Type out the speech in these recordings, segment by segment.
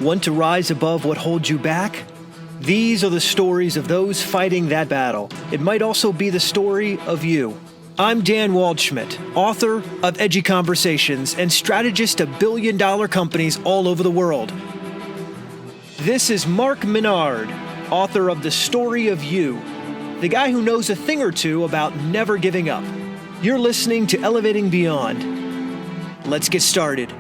Want to rise above what holds you back? These are the stories of those fighting that battle. It might also be the story of you. I'm Dan Waldschmidt, author of Edgy Conversations and strategist of billion-dollar companies all over the world. This is Mark Minard, author of The Story of You, the guy who knows a thing or two about never giving up. You're listening to Elevating Beyond. Let's get started.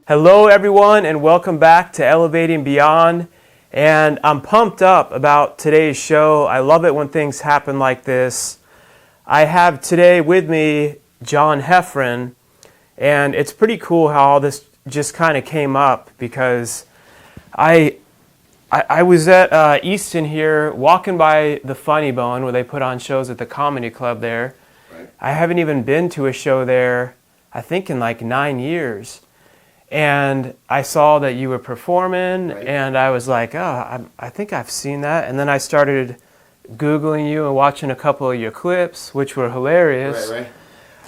Hello everyone and welcome back to Elevating Beyond, and I'm pumped up about today's show. I love it when things happen like this. I have today with me John Heffron, and it's pretty cool how all this just kind of came up because I was at Easton here walking by the Funny Bone where they put on shows at the comedy club there. Right. I haven't even been to a show there I think in like 9 years. And I saw that you were performing, right. And I was like, oh, I think I've seen that. And then I started Googling you and watching a couple of your clips, which were hilarious. Right.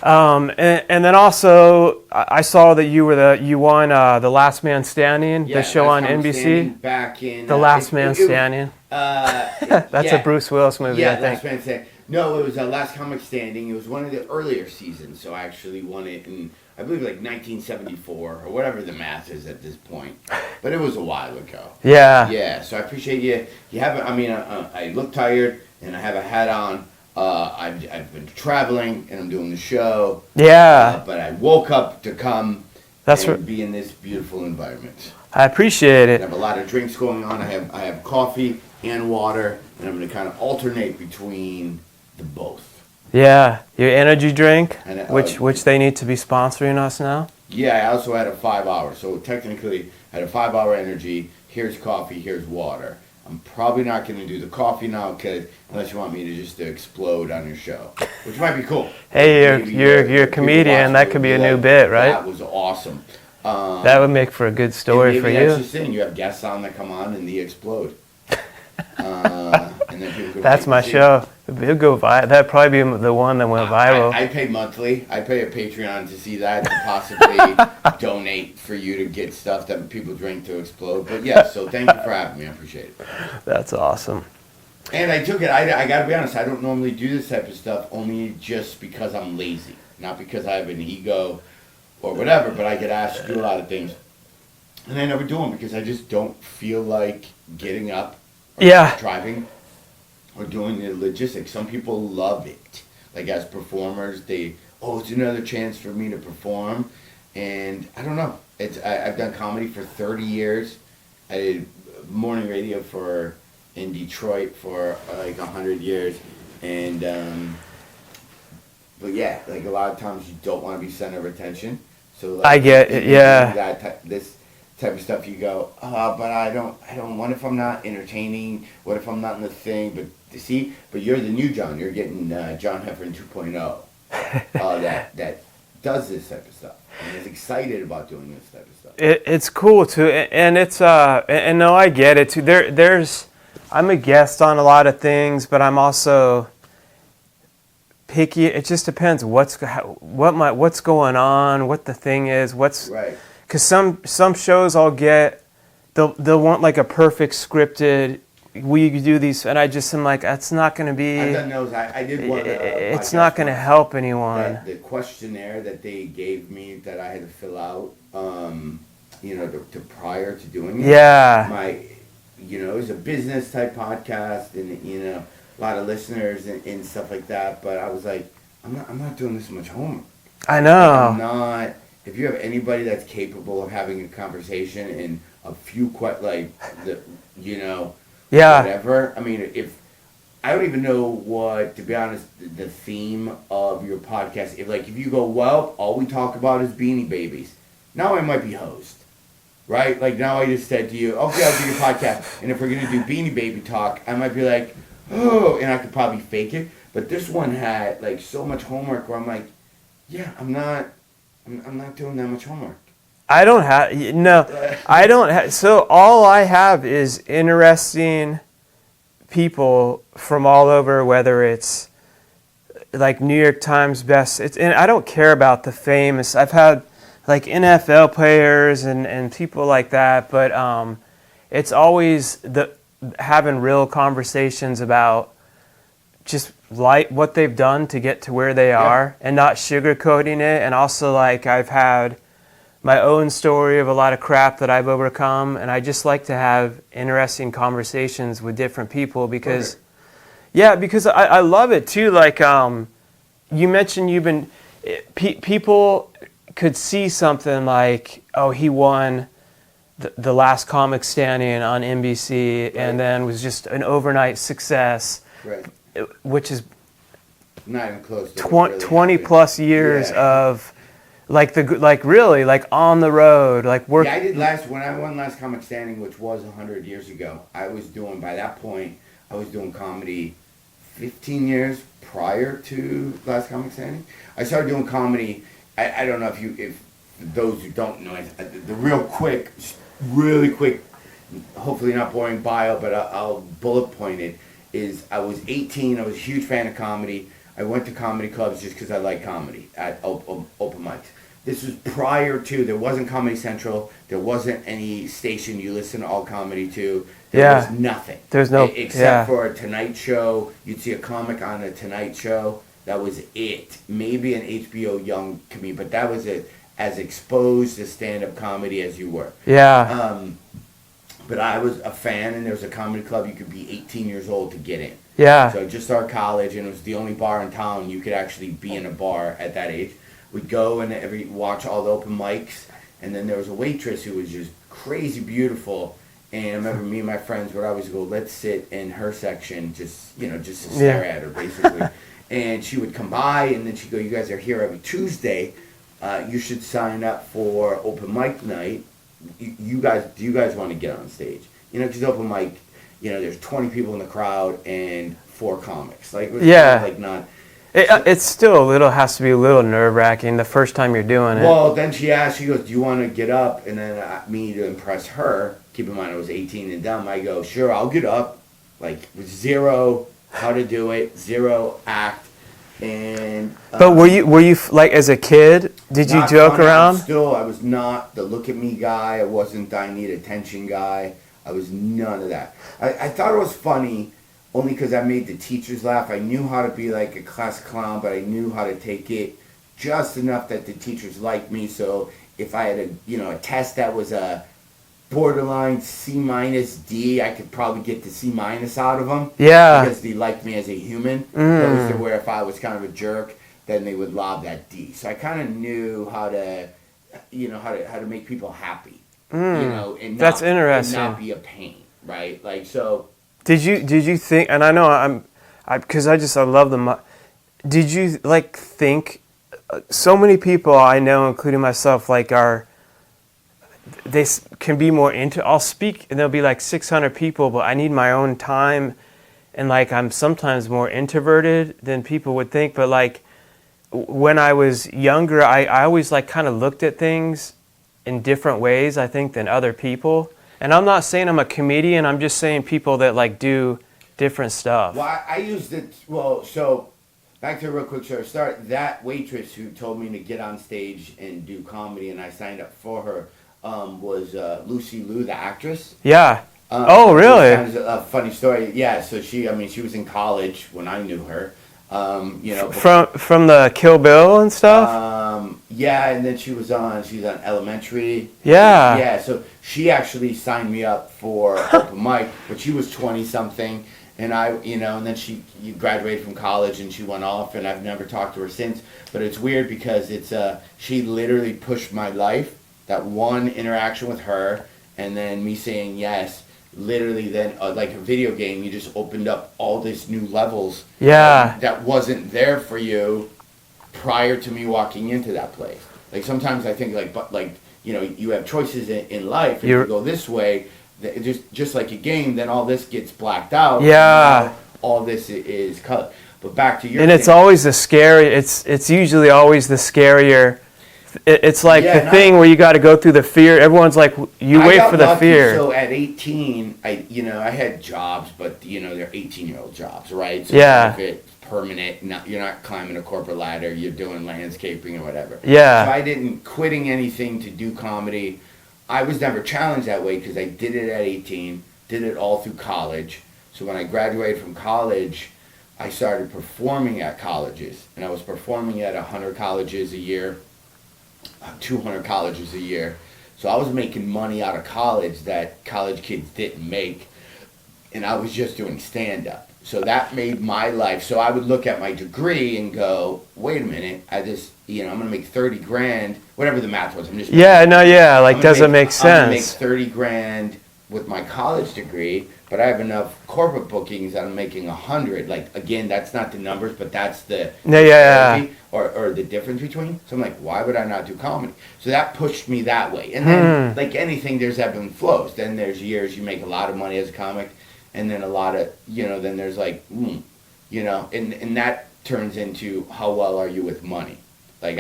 And then also, I saw that you won The Last Man Standing, the show on NBC. Back in The Last Man Standing. That's a Bruce Willis movie, I think. Last Man Standing. No, it was Last Comic Standing. It was one of the earlier seasons, so I actually won it in, I believe, like 1974 or whatever the math is at this point. But it was a while ago. Yeah. Yeah. So I appreciate you. You have. I look tired and I have a hat on. I've been traveling and I'm doing the show. Yeah. But I woke up to come and be in this beautiful environment. I appreciate it. I have a lot of drinks going on. I have coffee and water, and I'm going to kind of alternate between the both. Yeah, your energy drink, which they need to be sponsoring us now. Yeah, I also had a 5 hour. So technically, I had a 5 hour energy. Here's coffee, here's water. I'm probably not going to do the coffee now, unless you want me to just explode on your show, which might be cool. Hey, you're a comedian. That could be a new bit, right? That was awesome. That would make for a good story for you. That's the thing. You have guests on that come on and they explode. And then people that's my show. It'll go viral. That'd probably be the one that went viral. I pay monthly. I pay a Patreon to see that, to possibly donate for you to get stuff that people drink to explode. But yeah, so thank you for having me. I appreciate it. That's awesome. And I took it. I got to be honest. I don't normally do this type of stuff only just because I'm lazy. Not because I have an ego or whatever, but I get asked to do a lot of things. And I never do them because I just don't feel like getting up or driving or doing the logistics. Some people love it. Like as performers, it's another chance for me to perform. And I don't know. I've done comedy for 30 years. I did morning radio in Detroit for like 100 years. And, but yeah, like a lot of times you don't want to be center of attention. So like, I get it, yeah. This type of stuff, you go, but I don't. What if I'm not entertaining? What if I'm not in the thing? But you're the new John. You're getting John Heffron 2.0. That does this type of stuff and is excited about doing this type of stuff. It's cool too, and it's and no, I get it too. I'm a guest on a lot of things, but I'm also picky. It just depends what's going on, what the thing is, right. Because some shows they'll want like a perfect scripted, we do these, and I just am like, that's not going to be. I've done those. I did one. It's not going to help anyone. The questionnaire that they gave me that I had to fill out, to prior to doing it. Yeah. It was a business type podcast, and a lot of listeners and stuff like that. But I was like, I'm not doing this much homework. I know. I'm not. If you have anybody that's capable of having a conversation in a few whatever. I mean, if I don't even know what, to be honest, the theme of your podcast. If you go, well, all we talk about is Beanie Babies. Now I might be host, right? Like now I just said to you, okay, I'll do your podcast, and if we're gonna do Beanie Baby talk, I might be like, oh, and I could probably fake it. But this one had like so much homework where I'm like, yeah, I'm not doing that much homework. I don't have, so all I have is interesting people from all over, whether it's like New York Times best, and I don't care about the famous. I've had like NFL players and people like that, but it's always having real conversations about just like what they've done to get to where they are and not sugarcoating it. And also, like, I've had my own story of a lot of crap that I've overcome, and I just like to have interesting conversations with different people because because I love it too. Like you mentioned people could see something like, oh, he won the last comic standing on NBC and then was just an overnight success, which is not even close to 20 plus years of really on the road, like work. Yeah, I did when I won Last Comic Standing, which was 100 years ago. By that point, I was doing comedy 15 years prior to Last Comic Standing. I started doing comedy. I don't know if those who don't know, the really quick, hopefully not boring bio, but I'll bullet point it, is I was 18, I was a huge fan of comedy. I went to comedy clubs just because I like comedy at open mics. This was prior to, there wasn't Comedy Central, there wasn't any station you listen to all comedy to. There was nothing. There's no, except for a Tonight Show. You'd see a comic on a Tonight Show. That was it. Maybe an HBO Young comedian, but that was it. As exposed to stand-up comedy as you were. Yeah. But I was a fan, and there was a comedy club you could be 18 years old to get in. Yeah. So I just started college, and it was the only bar in town you could actually be in a bar at that age. We'd go and watch all the open mics, and then there was a waitress who was just crazy beautiful. And I remember me and my friends would always go, let's sit in her section, just to stare at her, basically. And she would come by, and then she'd go, you guys are here every Tuesday. You should sign up for open mic night. Do you guys want to get on stage? Because open mic, there's 20 people in the crowd and 4 comics. Like, it was kind of not. It's still has to be a little nerve-wracking the first time you're doing it. Well, then she goes, do you want to get up? And then me, to impress her, keep in mind I was 18 and dumb, I go, sure, I'll get up. Like, with 0 how to do it, 0 act. And but were you like, as a kid, did you joke around? I was not the look at me guy. I wasn't the I need attention guy. I was none of that. I thought it was funny only because I made the teachers laugh. I knew how to be like a class clown, but I knew how to take it just enough that the teachers liked me. So if I had a test that was a borderline C-D, I could probably get the C- out of them. Yeah. Because they liked me as a human. Opposed to where if I was kind of a jerk, then they would lob that D. So I kind of knew how to, how to make people happy. And that's interesting. And not be a pain, right? Like, so. Did you think? And I know because I love them. Did you think? So many people I know, including myself, they can be more I'll speak and there'll be like 600 people, but I need my own time, and I'm sometimes more introverted than people would think. But when I was younger, I always kind of looked at things in different ways, I think, than other people. And I'm not saying I'm a comedian. I'm just saying people that do different stuff. Well, I used it. Well, so back to a real quick story. That waitress who told me to get on stage and do comedy, and I signed up for her, was Lucy Liu, the actress. Yeah. Oh, really? Kind of a funny story. Yeah. So she was in college when I knew her. From the Kill Bill and stuff. Yeah, and then she's on Elementary. Yeah. Yeah. So she actually signed me up for open mic, but she was 20 something, and and then she graduated from college and she went off, and I've never talked to her since. But it's weird because she literally pushed my life. That one interaction with her, and then me saying yes, literally then, like a video game, you just opened up all these new levels. Yeah. That wasn't there for you prior to me walking into that place. Like, sometimes I think, you have choices in life, and you go this way, just like a game, then all this gets blacked out. Yeah. All this is cut. But back to your And it's always the scary, it's usually always the scarier. It's like the thing where you got to go through the fear. Everyone's like, you wait for the fear. So at 18, I had jobs, but they're 18-year-old jobs, right? So if it's permanent. You're not climbing a corporate ladder. You're doing landscaping or whatever. Yeah. So I didn't quitting anything to do comedy. I was never challenged that way because I did it at 18, did it all through college. So when I graduated from college, I started performing at colleges. And I was performing at 100 colleges a year, 200 colleges a year. So I was making money out of college that college kids didn't make. And I was just doing stand-up. So that made my life. So I would look at my degree and go, wait a minute, I'm going to make 30 grand, whatever the math was. Doesn't make sense. I'm going to make 30 grand with my college degree, but I have enough corporate bookings that I'm making 100. Like, again, that's not the numbers, but that's the or the difference between. So I'm like, why would I not do comedy? So that pushed me that way. And then, like anything, there's ebb and flows. Then there's years you make a lot of money as a comic, and then a lot of, then there's like, and that turns into how well are you with money? Like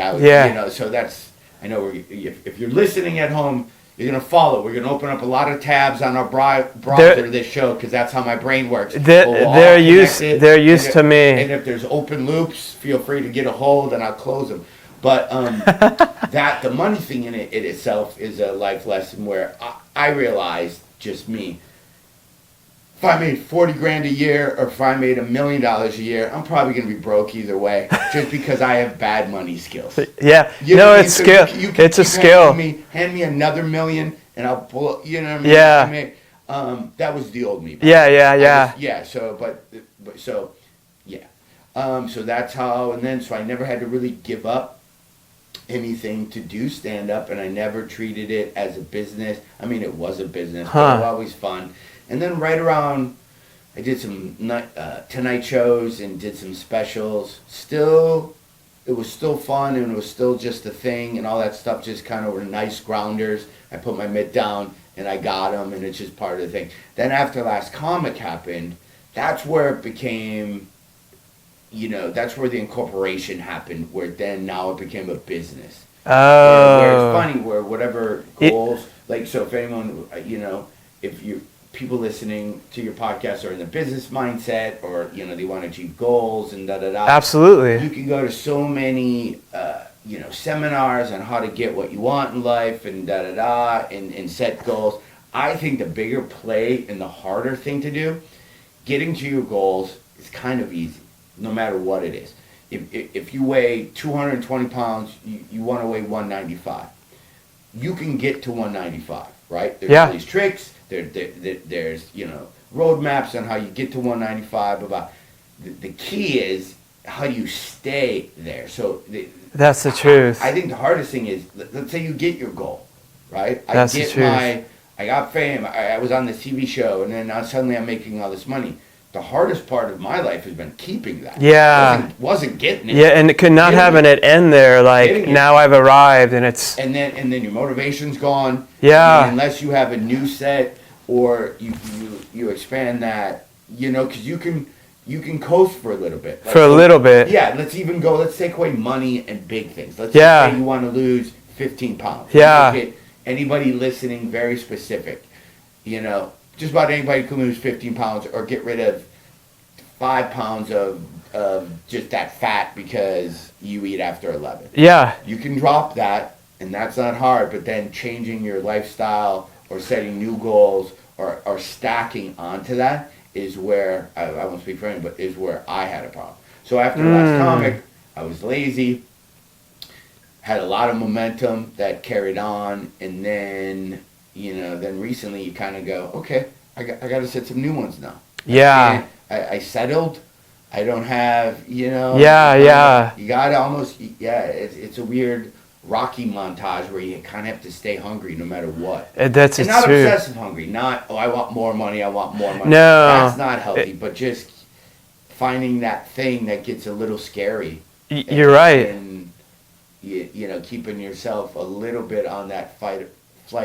so that's, I know if you're listening at home, you're going to follow. We're going to open up a lot of tabs on our browser this show because that's how my brain works. They're used to me. And if there's open loops, feel free to get a hold and I'll close them. But the money thing in it itself is a life lesson where I realized, just me, if I made 40 grand a year or if I made $1 million a year, I'm probably going to be broke either way, just because I have bad money skills. Yeah, it's skill. It's a skill. Hand me another $1 million, and I'll pull. You know what I mean? Yeah. That was the old me. Yeah. So that's how, and then so I never had to really give up anything to do stand up, and I never treated it as a business. I mean, it was a business, but it was always fun. And then right around, I did some Tonight shows and did some specials. It was still fun, and it was still just a thing, and all that stuff just kind of were nice grounders. I put my mitt down, and I got them, and it's just part of the thing. Then after Last Comic happened, that's where it became, that's where the incorporation happened, where then now it became a business. Where it's funny, where whatever goals, so if anyone, if you people listening to your podcast are in the business mindset, or they want to achieve goals and absolutely, you can go to so many seminars on how to get what you want in life and and set goals. I think the bigger play and the harder thing to do, getting to your goals, is kind of easy, no matter what it is. If you weigh 220 pounds, you want to weigh 195. You can get to 195, right? There's all these tricks. There's roadmaps on how you get to 195. The key is how you stay there. So that's the truth. I think the hardest thing is, let's say you get your goal, right? That's the truth. I got fame. I was on the TV show, and then now suddenly I'm making all this money. The hardest part of my life has been keeping that. Yeah. Wasn't getting it. Yeah, and it could not having it end there. Like, now I've arrived, and it's... And then your motivation's gone. Yeah. Unless you have a new set, or you expand that, because you can coast for a little bit. For a little bit. Yeah, let's take away money and big things. Let's just say you want to lose 15 pounds. Yeah. Get anybody listening very specific. Just about anybody can lose 15 pounds or get rid of 5 pounds of just that fat because you eat after 11. Yeah. You can drop that, and that's not hard, but then changing your lifestyle or setting new goals or stacking onto that is where, I won't speak for anyone, but is where I had a problem. So after Last Comic, I was lazy, had a lot of momentum that carried on, and then... then recently you kind of go, okay, I got to set some new ones now. Yeah. I settled. I don't have, Yeah. You got to almost, it's a weird Rocky montage where you kind of have to stay hungry no matter what. That's and not true. Obsessive hungry. Not, I want more money. No. That's not healthy, but just finding that thing that gets a little scary. You're right. And, keeping yourself a little bit on that flight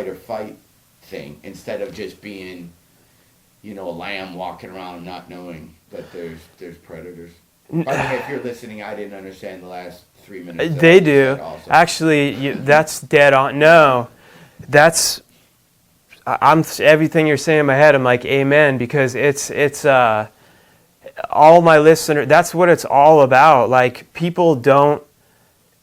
or fight thing, instead of just being, a lamb walking around not knowing that there's predators. By the way, if you're listening, I didn't understand the last 3 minutes. They do. Actually, that's dead on. No, that's... I'm everything you're saying in my head. I'm like, amen, because it's all my listeners, that's what it's all about. Like, people don't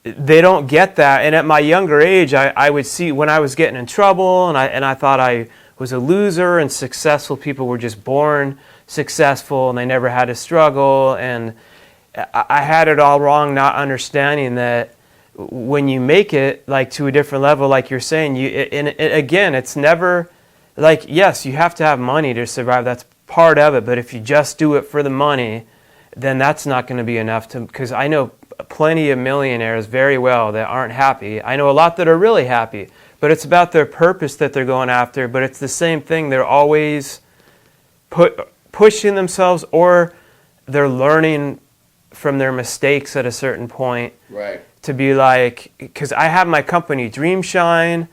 get that. And at my younger age, I would see when I was getting in trouble and I thought I was a loser, and successful people were just born successful and they never had to struggle. And I had it all wrong, not understanding that when you make it like to a different level, like you're saying, again, it's never like, yes, you have to have money to survive. That's part of it. But if you just do it for the money, then that's not going to be enough because I know plenty of millionaires very well that aren't happy. I know a lot that are really happy, but it's about their purpose that they're going after. But it's the same thing. They're always pushing themselves, or they're learning from their mistakes at a certain point. Right. To be like, because I have my company Dream Shine.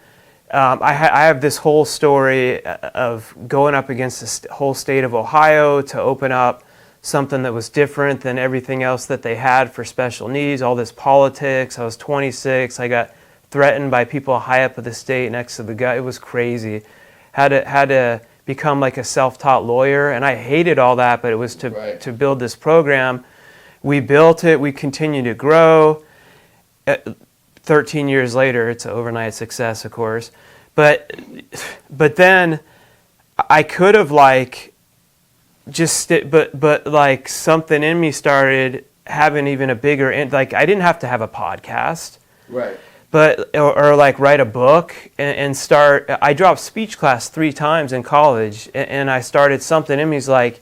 I have this whole story of going up against the whole state of Ohio to open up something that was different than everything else that they had for special needs, all this politics. I was 26. I got threatened by people high up at the state next to the guy. It was crazy. Had to become like a self-taught lawyer, and I hated all that, but it was to build this program. We built it. We continue to grow. 13 years later, it's an overnight success, of course. But then I could have like but like something in me started having even a bigger, like I didn't have to have a podcast. Right. But, or like write a book and start, I dropped speech class 3 times in college, and I started something in me is like,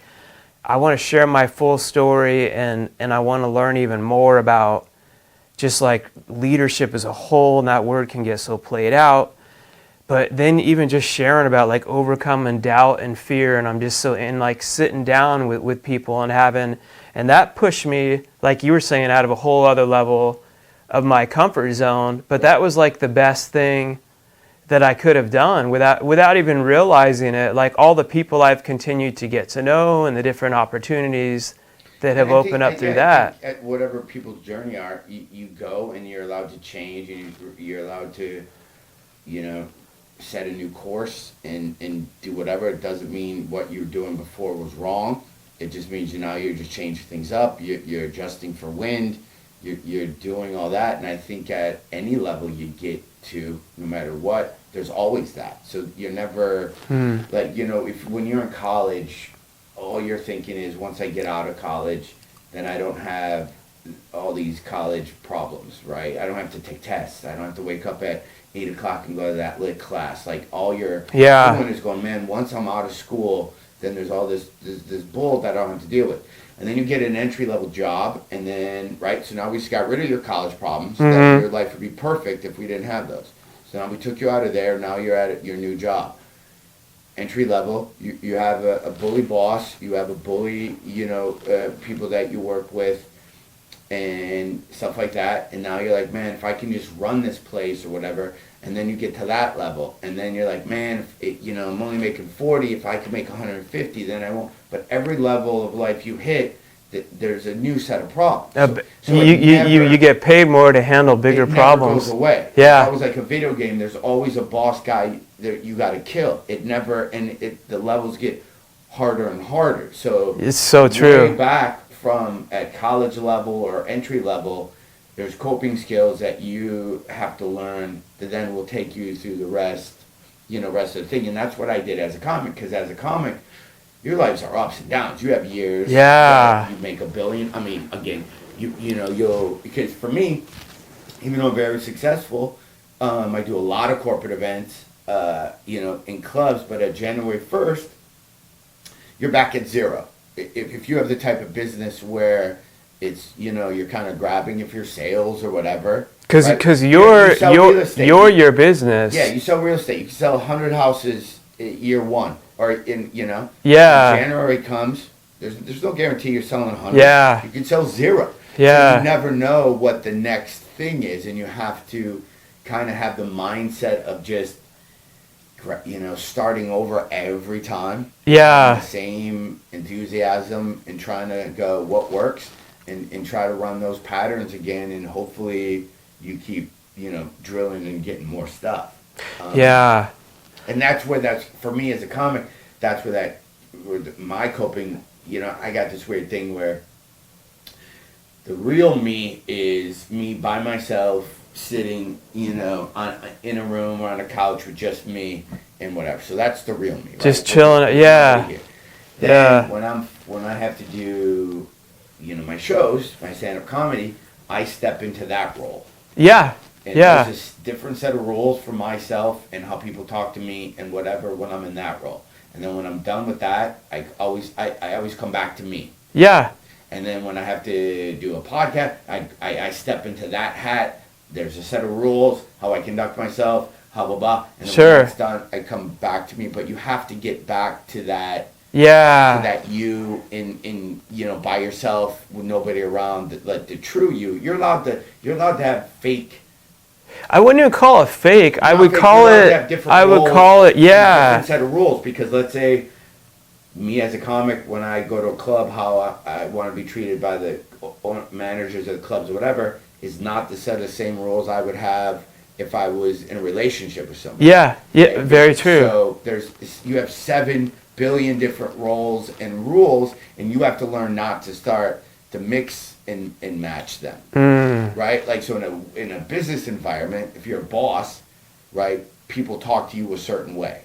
I want to share my full story, and I want to learn even more about just like leadership as a whole, and that word can get so played out. But then even just sharing about like overcoming doubt and fear, and I'm just so in like sitting down with people and and that pushed me, like you were saying, out of a whole other level of my comfort zone. But that was like the best thing that I could have done without even realizing it. Like all the people I've continued to get to know and the different opportunities that have opened up through that. At whatever people's journey are, you go and you're allowed to change, and you're allowed to, set a new course and do whatever. It doesn't mean what you were doing before was wrong. It just means now you're just changing things up. You're adjusting for wind. You're doing all that. And I think at any level you get to, no matter what, there's always that. So you're never, when you're in college, all you're thinking is, once I get out of college, then I don't have all these college problems, right? I don't have to take tests. I don't have to wake up at 8 o'clock and go to that lit class. Like all you're doing is going, man, once I'm out of school, then there's all this bull that I don't have to deal with. And then you get an entry-level job, and then, right, so now we just got rid of your college problems. Mm-hmm. That your life would be perfect if we didn't have those. So now we took you out of there, now you're at your new job. Entry level, you have a bully boss, you have a bully, people that you work with, and stuff like that. And now you're like, man, if I can just run this place or whatever. And then you get to that level, and then you're like, man, I'm only making 40. If I can make 150, then I won't. But every level of life you hit, there's a new set of problems. So you get paid more to handle bigger problems. It never goes away. Yeah. It's always like a video game. There's always a boss guy that you got to kill. It never, the levels get harder and harder. So it's so true. Way back from at college level or entry level, there's coping skills that you have to learn that then will take you through the rest of the thing. And that's what I did as a comic, because as a comic, your lives are ups and downs. You have years. Yeah. You make $1 billion. I mean, again, because for me, even though I'm very successful, I do a lot of corporate events, in clubs, but at January 1st, you're back at zero. If you have the type of business where it's, you're kind of grabbing if you're sales or whatever. Because you're your business. Yeah, you sell real estate. You can sell 100 houses year one, or Yeah. When January comes, there's no guarantee you're selling 100. Yeah. You can sell 0. Yeah. So you never know what the next thing is, and you have to kind of have the mindset of just, starting over every time. Yeah. The same enthusiasm and trying to go what works. And try to run those patterns again, and hopefully you keep, drilling and getting more stuff. Yeah. And that's for me as a comic, that's where my coping I got this weird thing where the real me is me by myself, sitting, in a room or on a couch with just me and whatever. So that's the real me. Right? Just chilling. Yeah. Then when I have to do, my shows, my stand-up comedy, I step into that role. Yeah. And there's a different set of rules for myself and how people talk to me and whatever when I'm in that role. And then when I'm done with that, I always come back to me. Yeah. And then when I have to do a podcast, I step into that hat. There's a set of rules, how I conduct myself, blah, blah, blah. And then when that's done, I come back to me. But you have to get back to that. Yeah. To that you in by yourself with nobody around, the true you. You're allowed to have fake. I wouldn't even call it fake. I would call it different set of rules, because let's say me as a comic, when I go to a club, how I want to be treated by the managers of the clubs or whatever is not the set of same rules I would have if I was in a relationship with somebody. Yeah, very true. So you have 7 billion different roles and rules, and you have to learn not to start to mix and match them. Right? Like, so in a business environment, if you're a boss, right, people talk to you a certain way,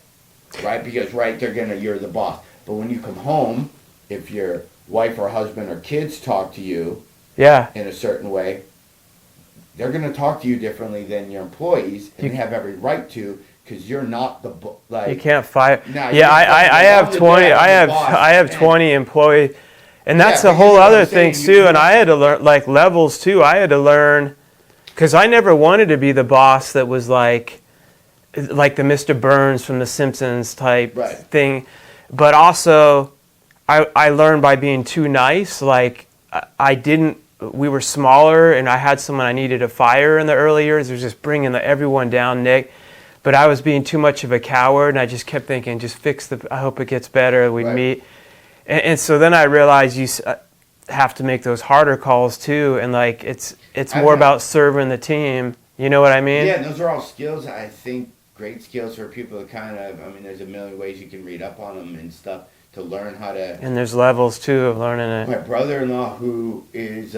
right? Because you're the boss. But when you come home, if your wife or husband or kids talk to you in a certain way, they're going to talk to you differently than your employees, and they have every right to, because you're not you can't fire. I have 20. I have 20 employees, and that's a whole other thing too. And I had to learn levels too. I had to learn, because I never wanted to be the boss that was like the Mr. Burns from The Simpsons type thing. But also, I learned by being too nice. We were smaller, and I had someone I needed to fire in the early years. It was just bringing everyone down, Nick. But I was being too much of a coward, and I just kept thinking, just fix I hope it gets better, we meet. And so then I realized you have to make those harder calls too, and it's more about serving the team. You know what I mean? Yeah, and those are all skills, I think, great skills for people to there's a million ways you can read up on them and stuff to learn how to... And there's levels too of learning it. My brother-in-law, who is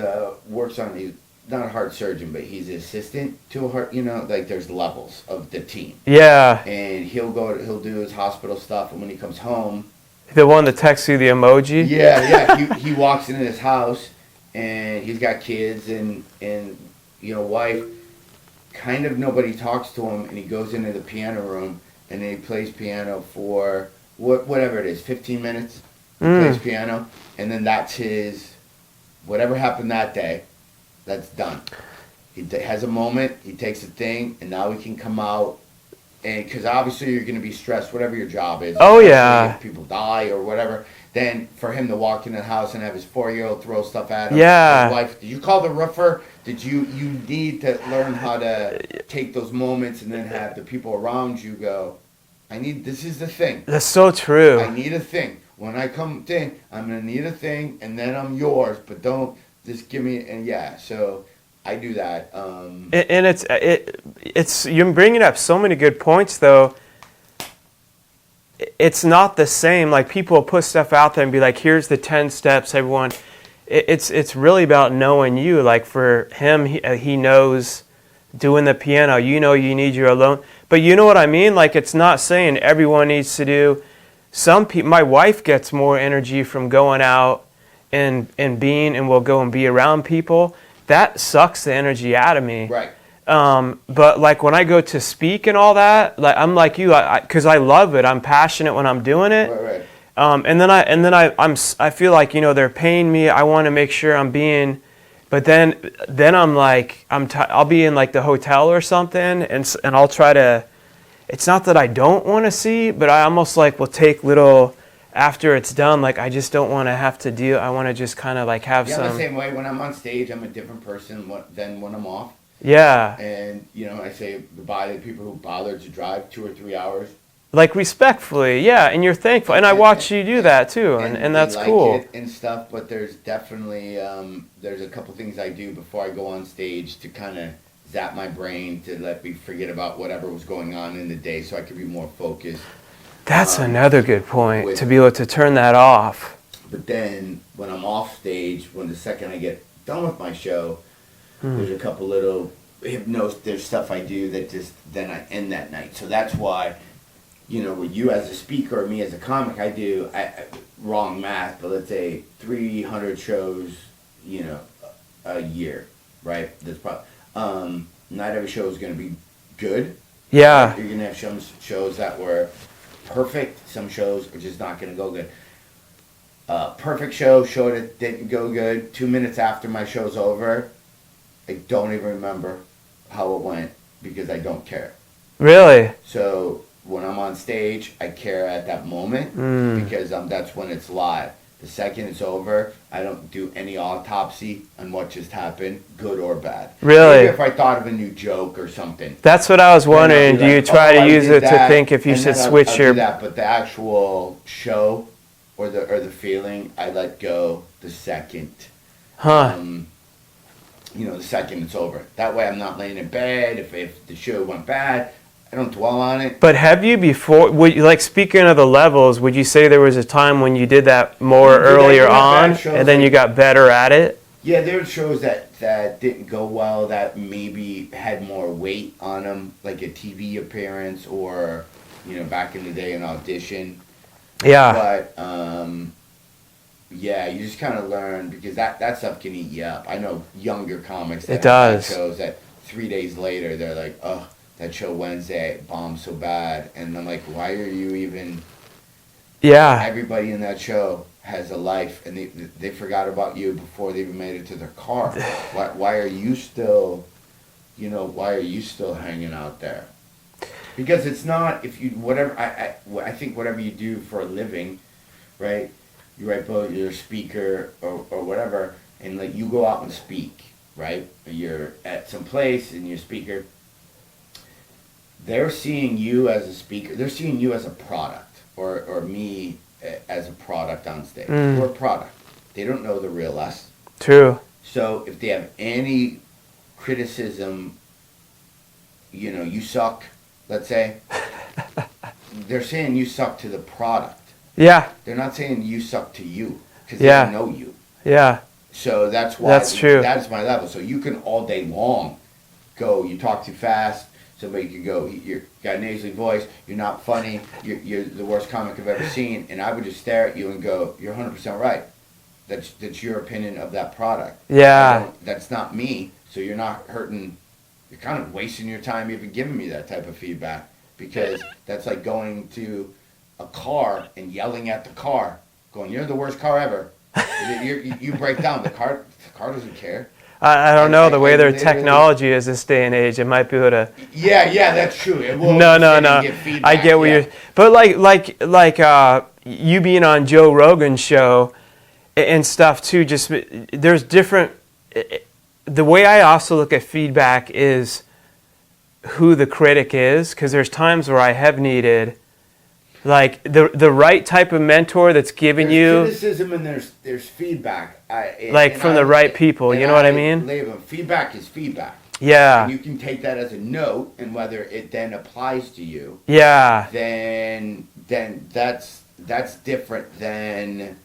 works on... He's not a heart surgeon, but he's an assistant to a heart... there's levels of the team. Yeah. And he'll do his hospital stuff, and when he comes home... The one that texts you the emoji? Yeah. He walks into his house, and he's got kids and wife. Kind of nobody talks to him, and he goes into the piano room, and then he plays piano for whatever it is, 15 minutes. He plays piano, and then that's his, whatever happened that day, that's done. He has a moment, he takes a thing, and now he can come out, and because obviously you're going to be stressed, whatever your job is. Oh, yeah. If people die or whatever, then for him to walk into the house and have his 4-year-old throw stuff at him. Yeah. His wife, did you call the roofer? You need to learn how to take those moments and then have the people around you go, this is the thing. That's so true. I need a thing. When I come in, I'm going to need a thing, and then I'm yours, but don't just give me, so I do that. And it's you're bringing up so many good points, though. It's not the same. Like, people put stuff out there and be like, here's the 10 steps, everyone. It's really about knowing you. Like, for him, he knows doing the piano. You need your alone. But you know what I mean? Like, it's not saying everyone needs to do. Some people, my wife gets more energy from going out and will go and be around people. That sucks the energy out of me. Right. But like when I go to speak and all that, like I'm like you, because I love it. I'm passionate when I'm doing it. Right. And then I feel like, they're paying me. I want to make sure I'm being, but then I'm like, I'll be in like the hotel or something, and I'll try to. It's not that I don't want to see, but I almost like will take little. After it's done, like I just don't want to have to deal. I want to just kind of like have some. Yeah, the same way. When I'm on stage, I'm a different person than when I'm off. Yeah. And I say goodbye to people who bothered to drive 2 or 3 hours. Like respectfully, yeah, and you're thankful, and I watch you do that too, and that's like cool. It and stuff, but there's definitely there's a couple things I do before I go on stage to kind of zap my brain to let me forget about whatever was going on in the day, so I could be more focused. That's another good point, to be able to turn that off. But then when I'm off stage, when the second I get done with my show, there's a couple little there's stuff I do that just then I end that night. So that's why, with you as a speaker or me as a comic, I do wrong math, but let's say 300 shows, a year, right? That's probably not every show is going to be good. Yeah. You're going to have some shows that were perfect. Some shows are just not going to go good. Perfect show that didn't go good. 2 minutes after my show's over, I don't even remember how it went because I don't care. Really? So when I'm on stage, I care at that moment because that's when it's live. The second it's over, I don't do any autopsy on what just happened, good or bad. Really? Maybe if I thought of a new joke or something. That's what I was wondering. Do you try to use it to think if you and should then switch I'll your... do that, but the actual show or the feeling, I let go the second. Huh. The second it's over. That way I'm not laying in bed. If the show went bad, I don't dwell on it. But have you before, speaking of the levels, would you say there was a time when you did that more earlier on, and then you got better at it? Yeah, there were shows that didn't go well, that maybe had more weight on them, like a TV appearance or, back in the day an audition. Yeah. But, yeah, you just kind of learn, because that stuff can eat you up. I know younger comics that have shows that 3 days later, they're like, oh, that show Wednesday bombed so bad. And I'm like, why are you even... Yeah. Everybody in that show has a life, and they forgot about you before they even made it to their car. Why are you still, why are you still hanging out there? Because it's not, if you, whatever, I think whatever you do for a living, right? You write books, you're a speaker or whatever, and like you go out and speak, right? You're at some place and you're a speaker. They're seeing you as a speaker. They're seeing you as a product, or me as a product on stage. We're a product. They don't know the real us. True. So if they have any criticism, you suck, let's say, they're saying you suck to the product. Yeah. They're not saying you suck to you, because they don't know you. Yeah. So that's why. That's true. That's my level. So you can all day long go, you talk too fast. Somebody could go, you got a nasally voice, you're not funny, you're the worst comic I've ever seen, and I would just stare at you and go, you're 100% right. That's your opinion of that product. Yeah. That's not me, so you're not hurting, you're kind of wasting your time even giving me that type of feedback, because that's like going to a car and yelling at the car, going, you're the worst car ever. You break down, the car doesn't care. I don't know, the way their technology is this day and age, it might be able to... Yeah, that's true. It will No. I get what you're... But like you being on Joe Rogan's show and stuff too, just there's different... The way I also look at feedback is who the critic is, because there's times where I have needed... Like the right type of mentor that's giving you criticism, and there's feedback. From the right people, you know what I mean? Feedback is feedback. Yeah. And you can take that as a note, and whether it then applies to you. Yeah. Then that's different than,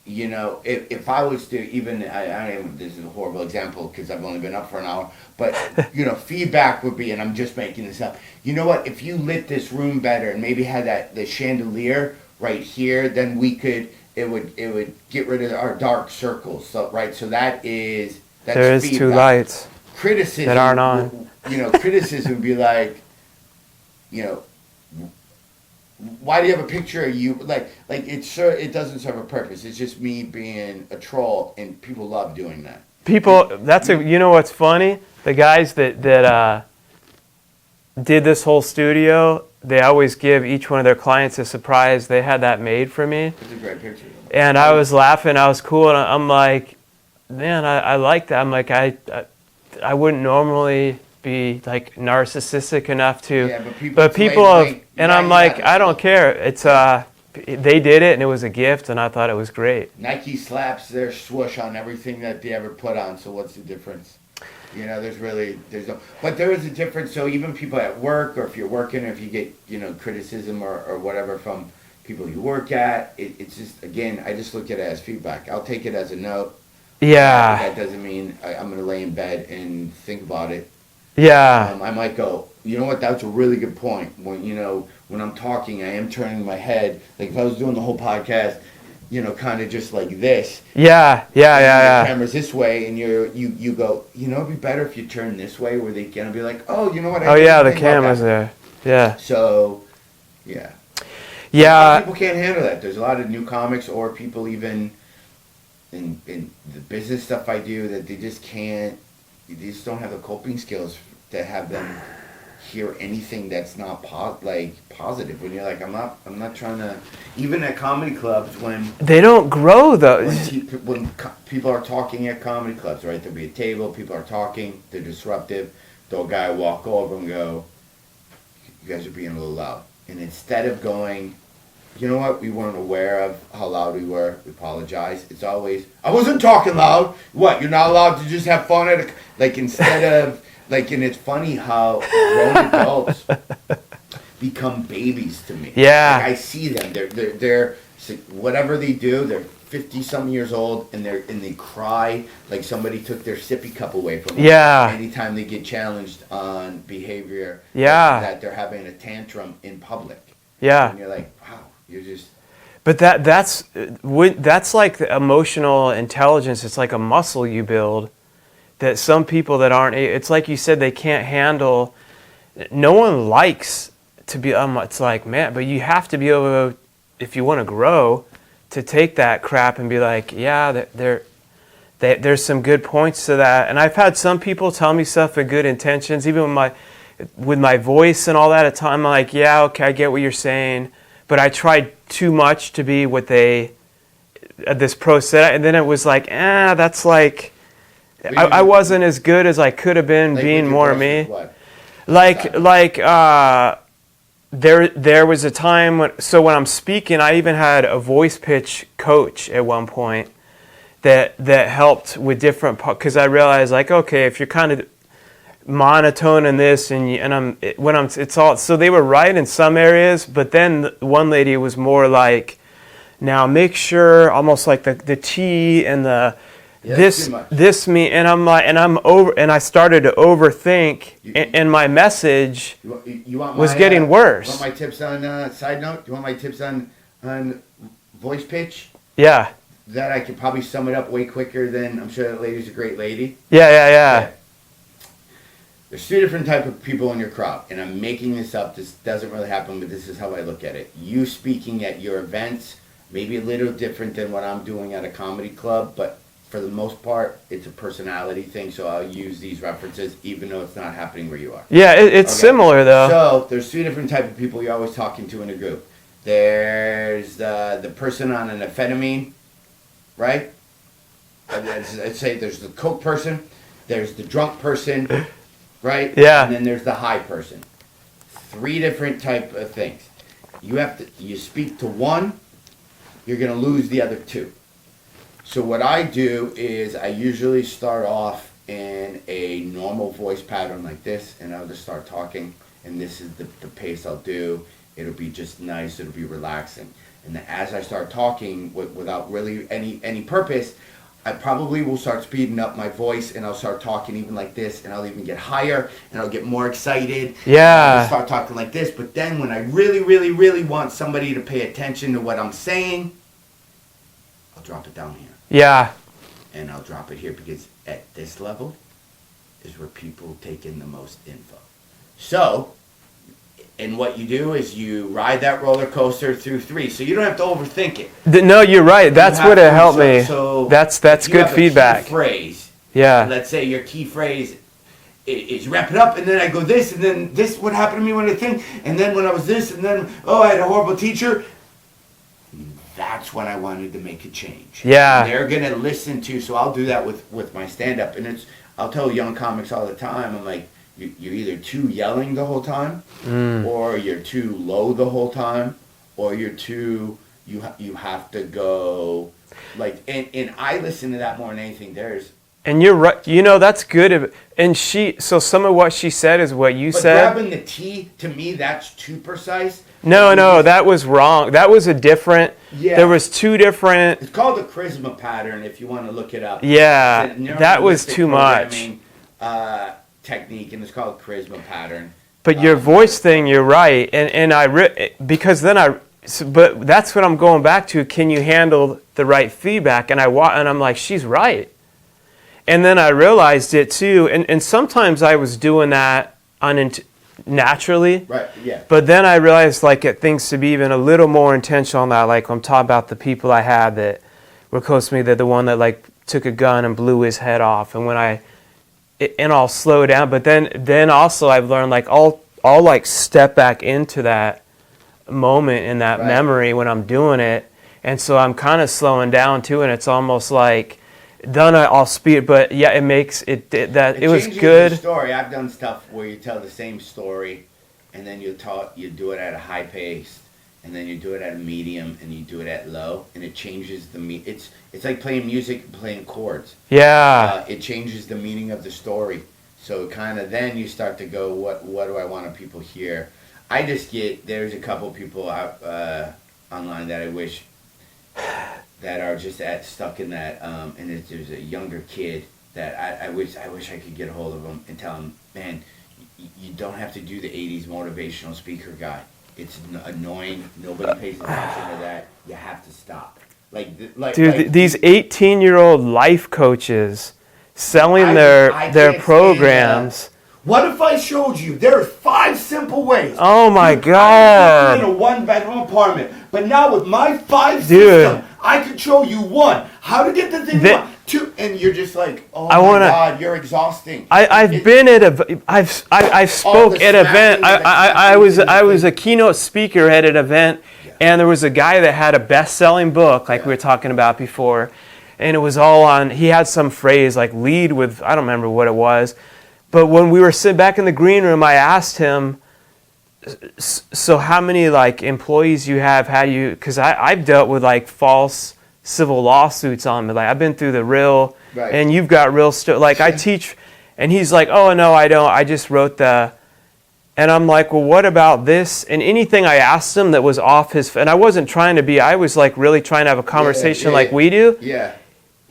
if I was to even, this is a horrible example because I've only been up for an hour, but, feedback would be, and I'm just making this up, you know what, if you lit this room better and maybe had the chandelier right here, then it would get rid of our dark circles, so, right, so that's there is feedback. 2 lights Criticism that aren't on. Criticism would be like, why do you have a picture of you? It doesn't serve a purpose. It's just me being a troll, and people love doing that. You know what's funny? The guys that did this whole studio, they always give each one of their clients a surprise. They had that made for me. It's a great picture. And I was laughing. I was cool. And I'm like, man, I like that. I'm like, I wouldn't normally be like narcissistic enough to, yeah, but people have, and I'm like, I don't care. It's they did it and it was a gift, and I thought it was great. Nike slaps their swoosh on everything that they ever put on. So what's the difference? There's no, but there is a difference. So even people at work, or if you're working, or if you get criticism or whatever from people you work at. It's just, again, I just look at it as feedback. I'll take it as a note. Yeah. That doesn't mean I'm going to lay in bed and think about it. Yeah. I might go, you know what, that's a really good point. When I'm talking, I am turning my head. Like if I was doing the whole podcast, kind of just like this. Yeah. The camera's this way, and you go, it'd be better if you turn this way, where they can be like, oh, you know what? Oh yeah, the camera's there. Yeah. So, yeah. Yeah. People can't handle that. There's a lot of new comics or people even in the business stuff I do that they just can't. They just don't have the coping skills to have them hear anything that's not positive. When you're like, I'm not trying to. Even at comedy clubs, when they don't grow though. When people are talking at comedy clubs, right? There'll be a table. People are talking. They're disruptive. The guy will walk over and go, "You guys are being a little loud." And instead of going, you know what? We weren't aware of how loud we were. We apologize. It's always, I wasn't talking loud. What? You're not allowed to just have fun at a, like instead of like, and it's funny how grown adults become babies to me. Yeah. Like I see them. They're whatever they do. They're 50-something years old, and they cry like somebody took their sippy cup away from them. Yeah. Anytime they get challenged on behavior. Yeah. That they're having a tantrum in public. Yeah. And you're like, wow, you're just. But that's like the emotional intelligence. It's like a muscle you build that some people that aren't. It's like you said, they can't handle. No one likes to be. It's like, man, but you have to be able to, if you want to grow, to take that crap and be like, yeah, there's some good points to that. And I've had some people tell me stuff with good intentions, even with my voice and all that. At time, I'm like, yeah, okay, I get what you're saying, but I tried too much to be what this pro said, and then it was like, that's like, I wasn't as good as I could have been like being more me. There was a time when I'm speaking, I even had a voice pitch coach at one point that helped with different because I realized like, okay, if you're kind of monotone in this it's all, so they were right in some areas, but then one lady was more like, now make sure almost like the T and the this me, and I'm like, and I started to overthink, and my message was getting worse. You want my tips on side note? You want my tips on voice pitch? Yeah. That I could probably sum it up way quicker than, I'm sure that lady's a great lady. Yeah. There's 3 different type of people in your crowd, and I'm making this up. This doesn't really happen, but this is how I look at it. You speaking at your events, maybe a little different than what I'm doing at a comedy club, but for the most part, it's a personality thing, so I'll use these references even though it's not happening where you are. Yeah, it's similar though. So there's 3 different type of people you're always talking to in a group. There's the person on an amphetamine, right? I'd say there's the coke person, there's the drunk person, right? Yeah. And then there's the high person. 3 different type of things. You speak to one, you're going to lose the other 2. So what I do is I usually start off in a normal voice pattern like this, and I'll just start talking, and this is the pace I'll do. It'll be just nice, it'll be relaxing. And then as I start talking without really any purpose, I probably will start speeding up my voice, and I'll start talking even like this, and I'll even get higher, and I'll get more excited. Yeah. I'll start talking like this, but then when I really, really, really want somebody to pay attention to what I'm saying, I'll drop it down here. Yeah. And I'll drop it here because at this level is where people take in the most info. So, and what you do is you ride that roller coaster through 3. So you don't have to overthink it. No, you're right. That's what it helped me. So that's good feedback. Key phrase. Yeah. Let's say your key phrase is wrap it up, and then I go this, and then this. What happened to me when I think, and then when I was this, and then I had a horrible teacher. That's when I wanted to make a change. Yeah. They're gonna listen to. So I'll do that with my stand-up, and I'll tell young comics all the time. I'm like, you're either too yelling the whole time, or you're too low the whole time, or you're too. You have to go, like, and I listen to that more than anything. And you're right. That's good. And so some of what she said is what you but said. Grabbing the T, to me, that's too precise. No, that was wrong. That was a different. Yeah. There was two different. It's called the charisma pattern if you want to look it up. Yeah, It's a that was neurolinguistic too much. programming, technique, and it's called charisma pattern. But your voice thing, you're right, because then but that's what I'm going back to. Can you handle the right feedback? And I'm like, she's right. And then I realized it too. And sometimes I was doing that naturally. Right. Yeah. But then I realized like it things to be even a little more intentional on that. Like I'm talking about the people I had that were close to me, that the one that like took a gun and blew his head off. And I'll slow down. But then also I've learned like I'll like step back into that moment in that memory when I'm doing it. And so I'm kind of slowing down too. And it's almost like, then I'll speed, but yeah, it makes it was good. The story. I've done stuff where you tell the same story, and then you do it at a high pace, and then you do it at a medium, and you do it at low, and it changes it's like playing music and playing chords. Yeah. It changes the meaning of the story. So kind of then you start to go, what do I want people hear? There's a couple people out online that I wish that are just stuck in that, and there's a younger kid that I wish I could get a hold of him and tell him, man, you don't have to do the 80s motivational speaker guy. It's annoying. Nobody pays attention to that. You have to stop. These 18-year-old life coaches selling their programs. What if I showed you there's 5 simple ways? Oh my God! I'm in a 1-bedroom apartment, but now with my 5 system, I can show you 1 how to get the thing done. 2, and you're just like, oh my God, you're exhausting. I've spoke at an event. I was a keynote speaker at an event, and there was a guy that had a best-selling book, like we were talking about before, and it was all on. He had some phrase like "lead with," I don't remember what it was. But when we were sitting back in the green room, I asked him, so how many like employees you have? Because I've dealt with like false civil lawsuits on me. Like I've been through the real, and you've got real stuff. Like I teach, and he's like, oh no, I don't. I just wrote and I'm like, well, what about this? And anything I asked him that was off and I wasn't trying to be, I was like really trying to have a conversation like we do. Yeah.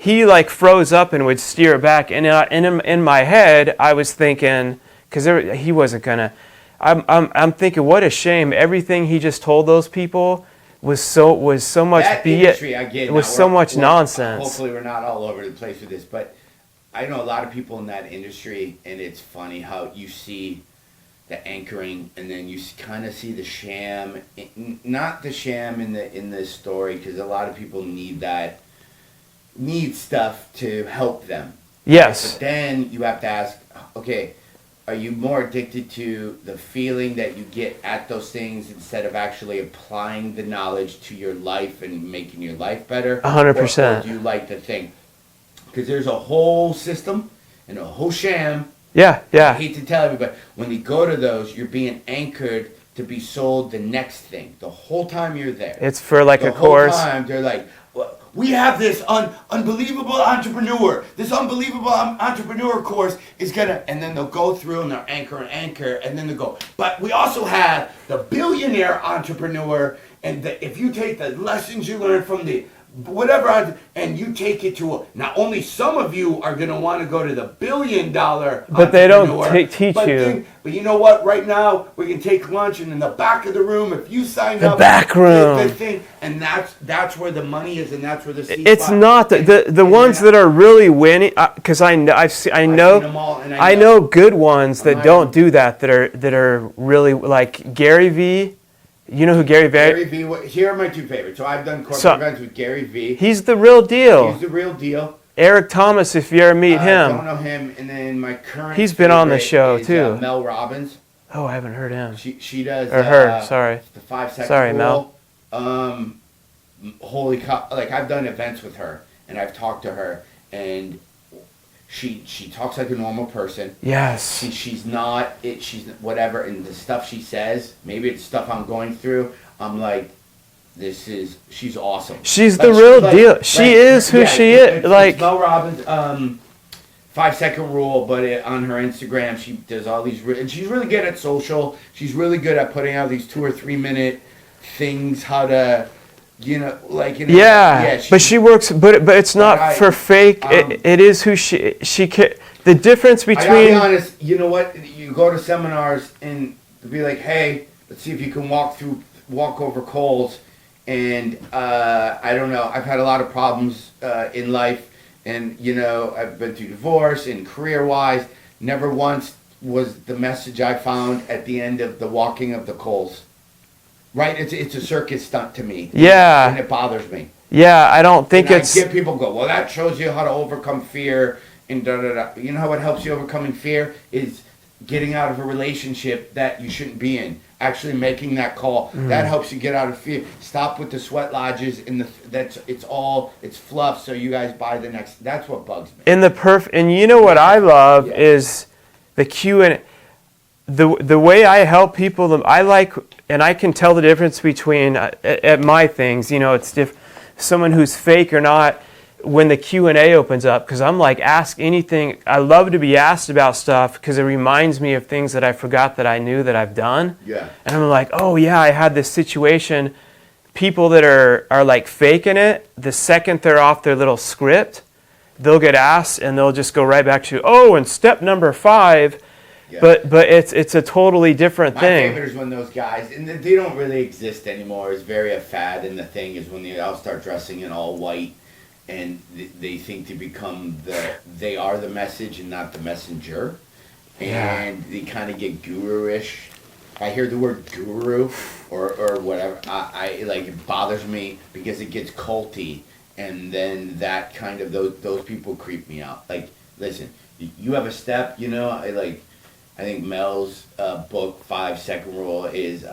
He like froze up and would steer back, and in my head I was thinking, because he wasn't gonna. I'm thinking, what a shame! Everything he just told those people was so much it was so much nonsense. Hopefully, we're not all over the place with this, but I know a lot of people in that industry, and it's funny how you see the anchoring, and then you kind of see the sham. Not the sham in the story, because a lot of people need stuff to help them. Yes. But then you have to ask, okay, are you more addicted to the feeling that you get at those things instead of actually applying the knowledge to your life and making your life better? 100%. Or do you like the thing? Because there's a whole system and a whole sham. Yeah. I hate to tell everybody, when you go to those, you're being anchored to be sold the next thing. The whole time you're there. It's for like a course. The whole time they're like, we have this unbelievable entrepreneur. This unbelievable entrepreneur course is gonna, and then they'll go through and they'll anchor, and then they'll go. But we also have the billionaire entrepreneur, and if you take the lessons you learned from the whatever, and you take it to not only some of you are going to want to go to the $1 billion, but they don't teach you. But you know what? Right now we can take lunch, and in the back of the room, if you signed up, the back room, the thing, and that's where the money is, and that's where the seed it's not the ones that are really winning. Because I know good ones that don't do that. That are really like Gary Vee. You know who Gary Vee? Gary Vee. Here are my 2 favorites. So I've done corporate events with Gary Vee. He's the real deal. He's the real deal. Eric Thomas, if you ever meet him. I don't know him. And then my current He's been on the show too. Mel Robbins. Oh, I haven't heard him. She does. Or her. Sorry. The 5-second Sorry, rule. Mel. Holy cow! Like I've done events with her, and I've talked to her, and she talks like a normal person. Yes. She's not it. She's whatever, and the stuff she says, maybe it's stuff I'm going through. I'm like, she's awesome. She's the real deal. She is who she is. Like Mel Robbins. 5-second rule, but on her Instagram, she does all these, and she's really good at social. She's really good at putting out these 2 or 3 minute things, how to, like, but she works, but it's not for fake. It is who she can. The difference between. I gotta be honest. You know what? You go to seminars and be like, hey, let's see if you can walk over coals. And I don't know. I've had a lot of problems in life. And, I've been through divorce and career-wise. Never once was the message I found at the end of the walking of the coals. Right? It's a circus stunt to me. Yeah. And it bothers me. Yeah, I don't think it's... I get people go, well, that shows you how to overcome fear and da-da-da. You know how it helps you overcoming fear? Is getting out of a relationship that you shouldn't be in. Actually making that call. That helps you get out of fear. Stop with the sweat lodges and it's fluff, so you guys buy the next. That's what bugs me. And you know what I love is the Q&A. The way I help people, I like, and I can tell the difference between at my things, it's someone who's fake or not when the Q&A opens up, because I'm like, ask anything. I love to be asked about stuff because it reminds me of things that I forgot that I knew that I've done. Yeah. And I'm like, oh yeah, I had this situation. People that are like faking it, the second they're off their little script, they'll get asked and they'll just go right back to, and step number 5. Yeah. But it's a totally different thing. My favorite is when those guys, and they don't really exist anymore, it's very a fad, and the thing is when they all start dressing in all white and they think to become they are the message and not the messenger. And they kind of get guru-ish. I hear the word guru or whatever, I like, it bothers me because it gets culty, and then that kind of, those people creep me out. Like, listen, you have a step, I think Mel's book, 5-second rule, is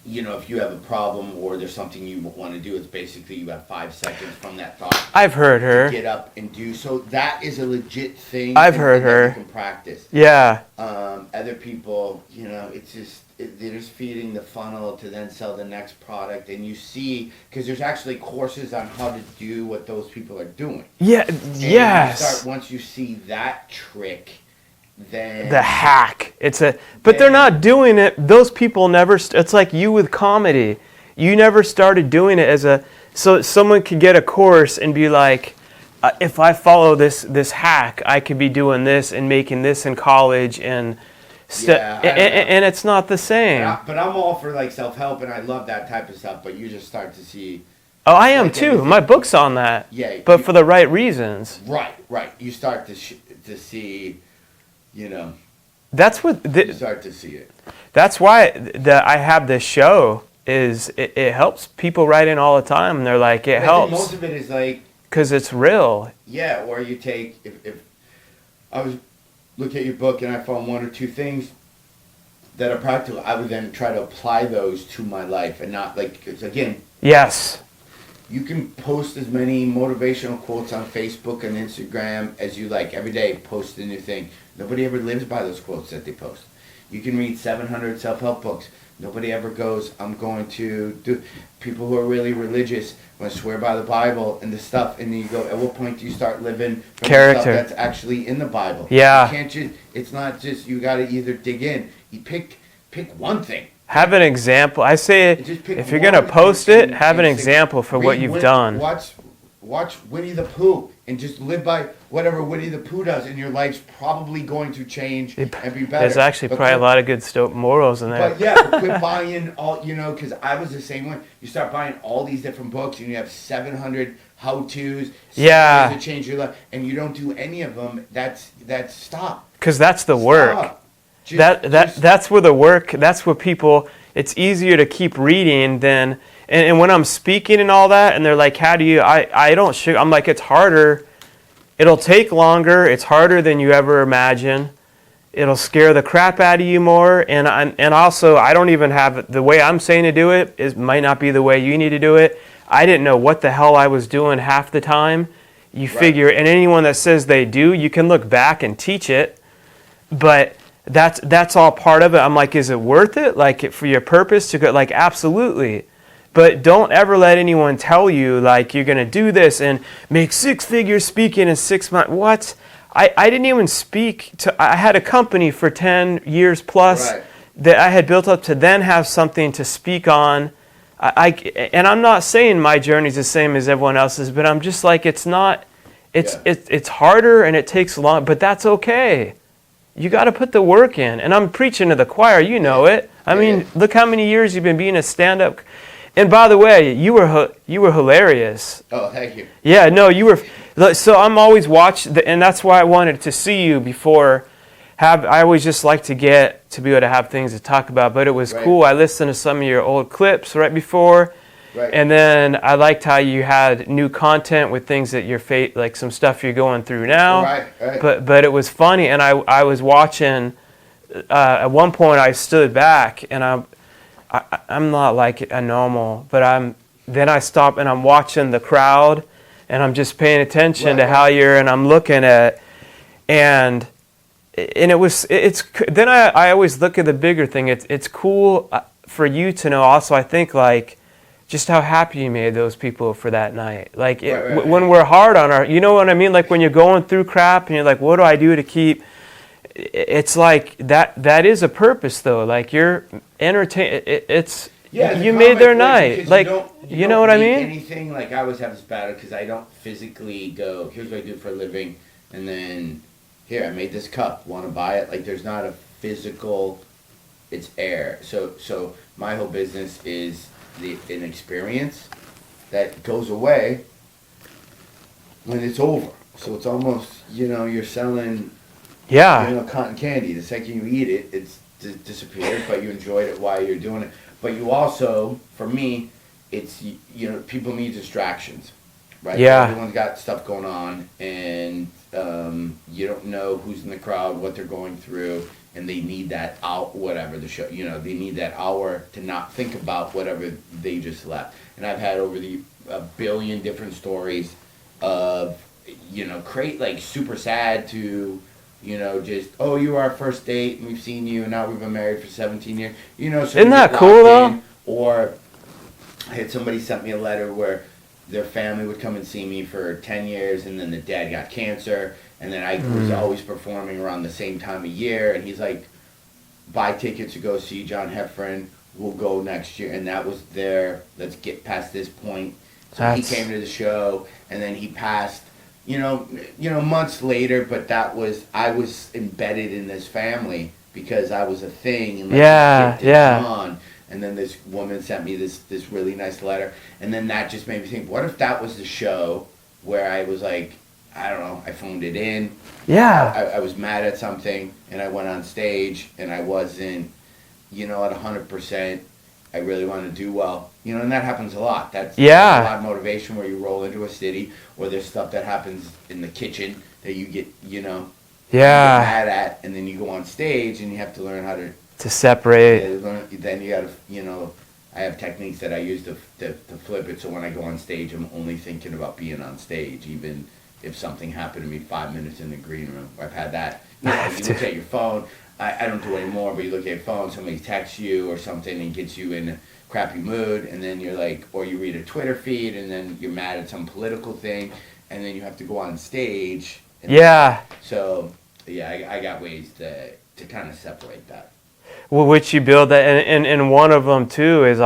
if you have a problem or there's something you want to do, it's basically you have 5 seconds from that thought. I've heard her. To get up and do. So that is a legit thing. I've heard her. You can practice. Yeah. Other people, it's just, they're just feeding the funnel to then sell the next product. And you see, because there's actually courses on how to do what those people are doing. Yeah, yes. Once you see that trick, then the hack. But they're not doing it. Those people never. It's like you with comedy. You never started doing it so someone could get a course and be like, if I follow this hack, I could be doing this and making this in college and and it's not the same. But I'm all for like self-help, and I love that type of stuff. But you just start to see. Oh, I am too. My book's on that. Yeah. But for the right reasons. Right. You start to see. That's what you start to see it. That's why I have this show. It helps people write in all the time, and they're like, it helps. Most of it is like because it's real. Yeah, or you take if I was look at your book and I found 1 or 2 things that are practical, I would then try to apply those to my life and not like, because again. Yes. You can post as many motivational quotes on Facebook and Instagram as you like. Every day, post a new thing. Nobody ever lives by those quotes that they post. You can read 700 self-help books. Nobody ever goes, I'm going to do... People who are really religious want to swear by the Bible and the stuff, and then you go, at what point do you start living from the stuff that's actually in the Bible? Yeah. You can't just... It's not just, you got to either dig in. You pick one thing. Have an example. I say, if you're going to post it, have an example for what you've done. Watch Winnie the Pooh and just live by whatever Winnie the Pooh does, and your life's probably going to change and be better. There's actually probably a lot of good morals in there. But yeah, quit buying all, because I was the same way. You start buying all these different books, and you have 700 how-tos, to change your life, and you don't do any of them. That's stop. Because that's the work. That's where the work. That's where people. It's easier to keep reading than. And when I'm speaking and all that, and they're like, how do you, I don't, I'm like, it's harder. It'll take longer. It's harder than you ever imagine. It'll scare the crap out of you more. And also, I don't even have, the way I'm saying to do it might not be the way you need to do it. I didn't know what the hell I was doing half the time. You figure, and anyone that says they do, you can look back and teach it. But that's all part of it. I'm like, is it worth it? Like, for your purpose to go, like, absolutely. But don't ever let anyone tell you, like, you're going to do this and make 6 figures speaking in 6 months. What? I didn't even speak to, I had a company for 10 years plus that I had built up to then have something to speak on. And I'm not saying my journey's the same as everyone else's, but I'm just like, it's not, it's harder and it takes long, but that's okay. You got to put the work in. And I'm preaching to the choir, you know it. I mean, look how many years you've been being a stand-up. And by the way, you were hilarious. Oh, thank you. Yeah, no, you were. So I'm always watching, and that's why I wanted to see you before. I always just like to get to be able to have things to talk about. But it was cool. I listened to some of your old clips right before, and then I liked how you had new content with things that like some stuff you're going through now. Right. But it was funny, and I was watching. At one point, I stood back, and I'm not like a normal, but then I stop and I'm watching the crowd and I'm just paying attention to how and I'm looking at, and then I always look at the bigger thing. It's cool for you to know also, I think, like, just how happy you made those people for that night. Like, when we're hard on you know what I mean? Like when you're going through crap and you're like, what do I do to keep, it's like that is a purpose though. Like you're entertain. You made their night. Like you know what I mean? Anything like I always have this battle because I don't physically go. Here's what I do for a living, and then here I made this cup. Want to buy it? Like there's not a physical. It's air. So my whole business is an experience that goes away when it's over. So it's almost you're selling. Yeah. Cotton candy. The second you eat it, it's disappeared, but you enjoyed it while you're doing it. But you also, for me, it's, people need distractions, right? Yeah. Everyone's got stuff going on, and you don't know who's in the crowd, what they're going through, and they need that whatever the show, they need that hour to not think about whatever they just left. And I've had over a billion different stories of, create like super sad to, just, you were our first date, and we've seen you, and now we've been married for 17 years. So isn't that cool, though? Or I had somebody sent me a letter where their family would come and see me for 10 years, and then the dad got cancer, and then I was always performing around the same time of year, and he's like, buy tickets to go see John Heffron, we'll go next year, and that was let's get past this point. So he came to the show, and then he passed, months later, but I was embedded in this family because I was a thing. And on. And then this woman sent me this really nice letter. And then that just made me think, what if that was the show where I was like, I don't know, I phoned it in. Yeah. I was mad at something, and I went on stage, and I wasn't, at 100%. I really want to do well. And that happens a lot. That's a lot of motivation where you roll into a city, or there's stuff that happens in the kitchen that you get, you get mad at, and then you go on stage and you have to learn how to separate. Then you got to, I have techniques that I use to flip it, so when I go on stage, I'm only thinking about being on stage, even if something happened to me 5 minutes in the green room. I've had that. You look at your phone. I don't do it anymore, but you look at your phone, somebody texts you or something and gets you in a crappy mood, and then you're like, or you read a Twitter feed, and then you're mad at some political thing, and then you have to go on stage. So, I got ways to kind of separate that. Well, which you build that, and one of them too is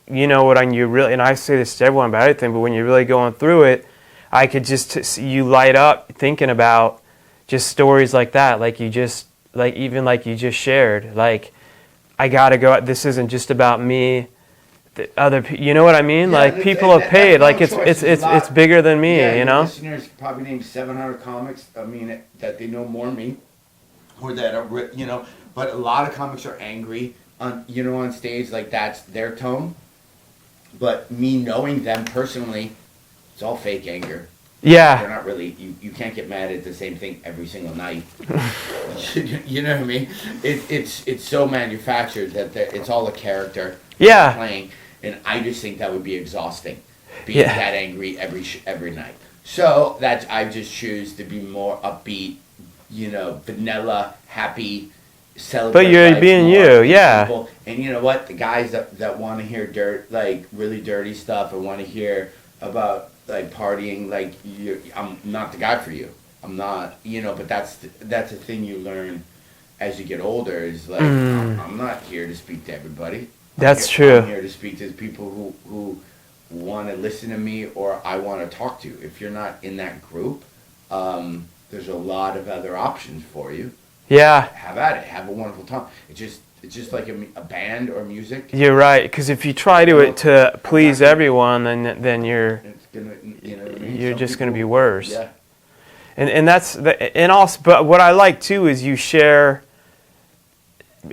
when you really, and I say this to everyone about everything, but when you're really going through it, I could just see you light up thinking about just stories like that, like you just shared, like I gotta go. This isn't just about me. The other, you know what I mean? Like people have paid. Like it's bigger than me. Listeners probably named 700 comics. I mean that they know more than me, or that are But a lot of comics are angry on on stage. Like that's their tone. But me knowing them personally, it's all fake anger. Yeah. They're not really, you can't get mad at the same thing every single night. You know what I mean? It's so manufactured that it's all a character playing. And I just think that would be exhausting, being that angry every night. So I just choose to be more upbeat, vanilla, happy, celebrate. But you're life being more you, yeah. people. And you know what? The guys that want to hear really dirty stuff, and want to hear about like partying, like I'm not the guy for you. I'm not, but that's the thing you learn as you get older is like, I'm not here to speak to everybody. That's true. I'm here to speak to people who want to listen to me or I want to talk to. If you're not in that group, there's a lot of other options for you. Yeah. Have at it. Have a wonderful time. It's just like a band or music. You're right, because if you try to please everyone, then you're you're just going to be worse. Yeah. And and also, but what I like too is you share.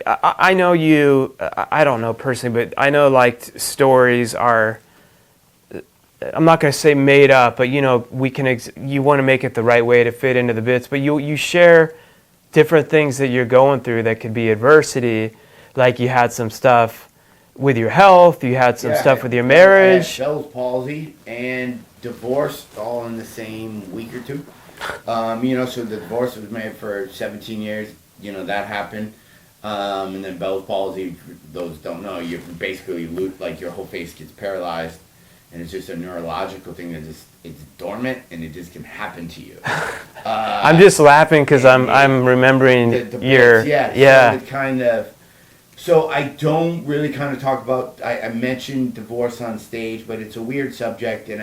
I know you. I don't know personally, but I know like stories are. I'm not going to say made up, but we can. You want to make it the right way to fit into the bits, but you share different things that you're going through that could be adversity. Like you had some stuff with your health, you had some stuff with your marriage. I had Bell's palsy and divorce all in the same week or two. So the divorce was made for 17 years. That happened. And then Bell's palsy, those don't know, you basically like your whole face gets paralyzed, and it's just a neurological thing that it's dormant and it just can happen to you. I'm just laughing because I'm remembering the your So it kind of. So I don't really kind of talk about. I mentioned divorce on stage, but it's a weird subject, and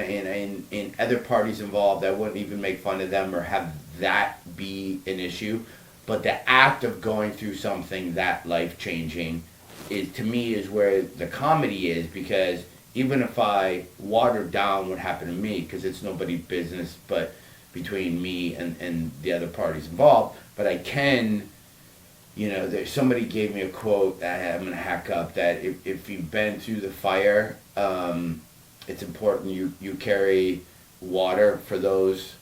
in other parties involved, I wouldn't even make fun of them or have that be an issue. But the act of going through something that life-changing to me is where the comedy is, because even if I watered down what happened to me, because it's nobody's business but between me and the other parties involved, but I can, somebody gave me a quote that I'm going to hack up, that if you've been through the fire, it's important you carry water for those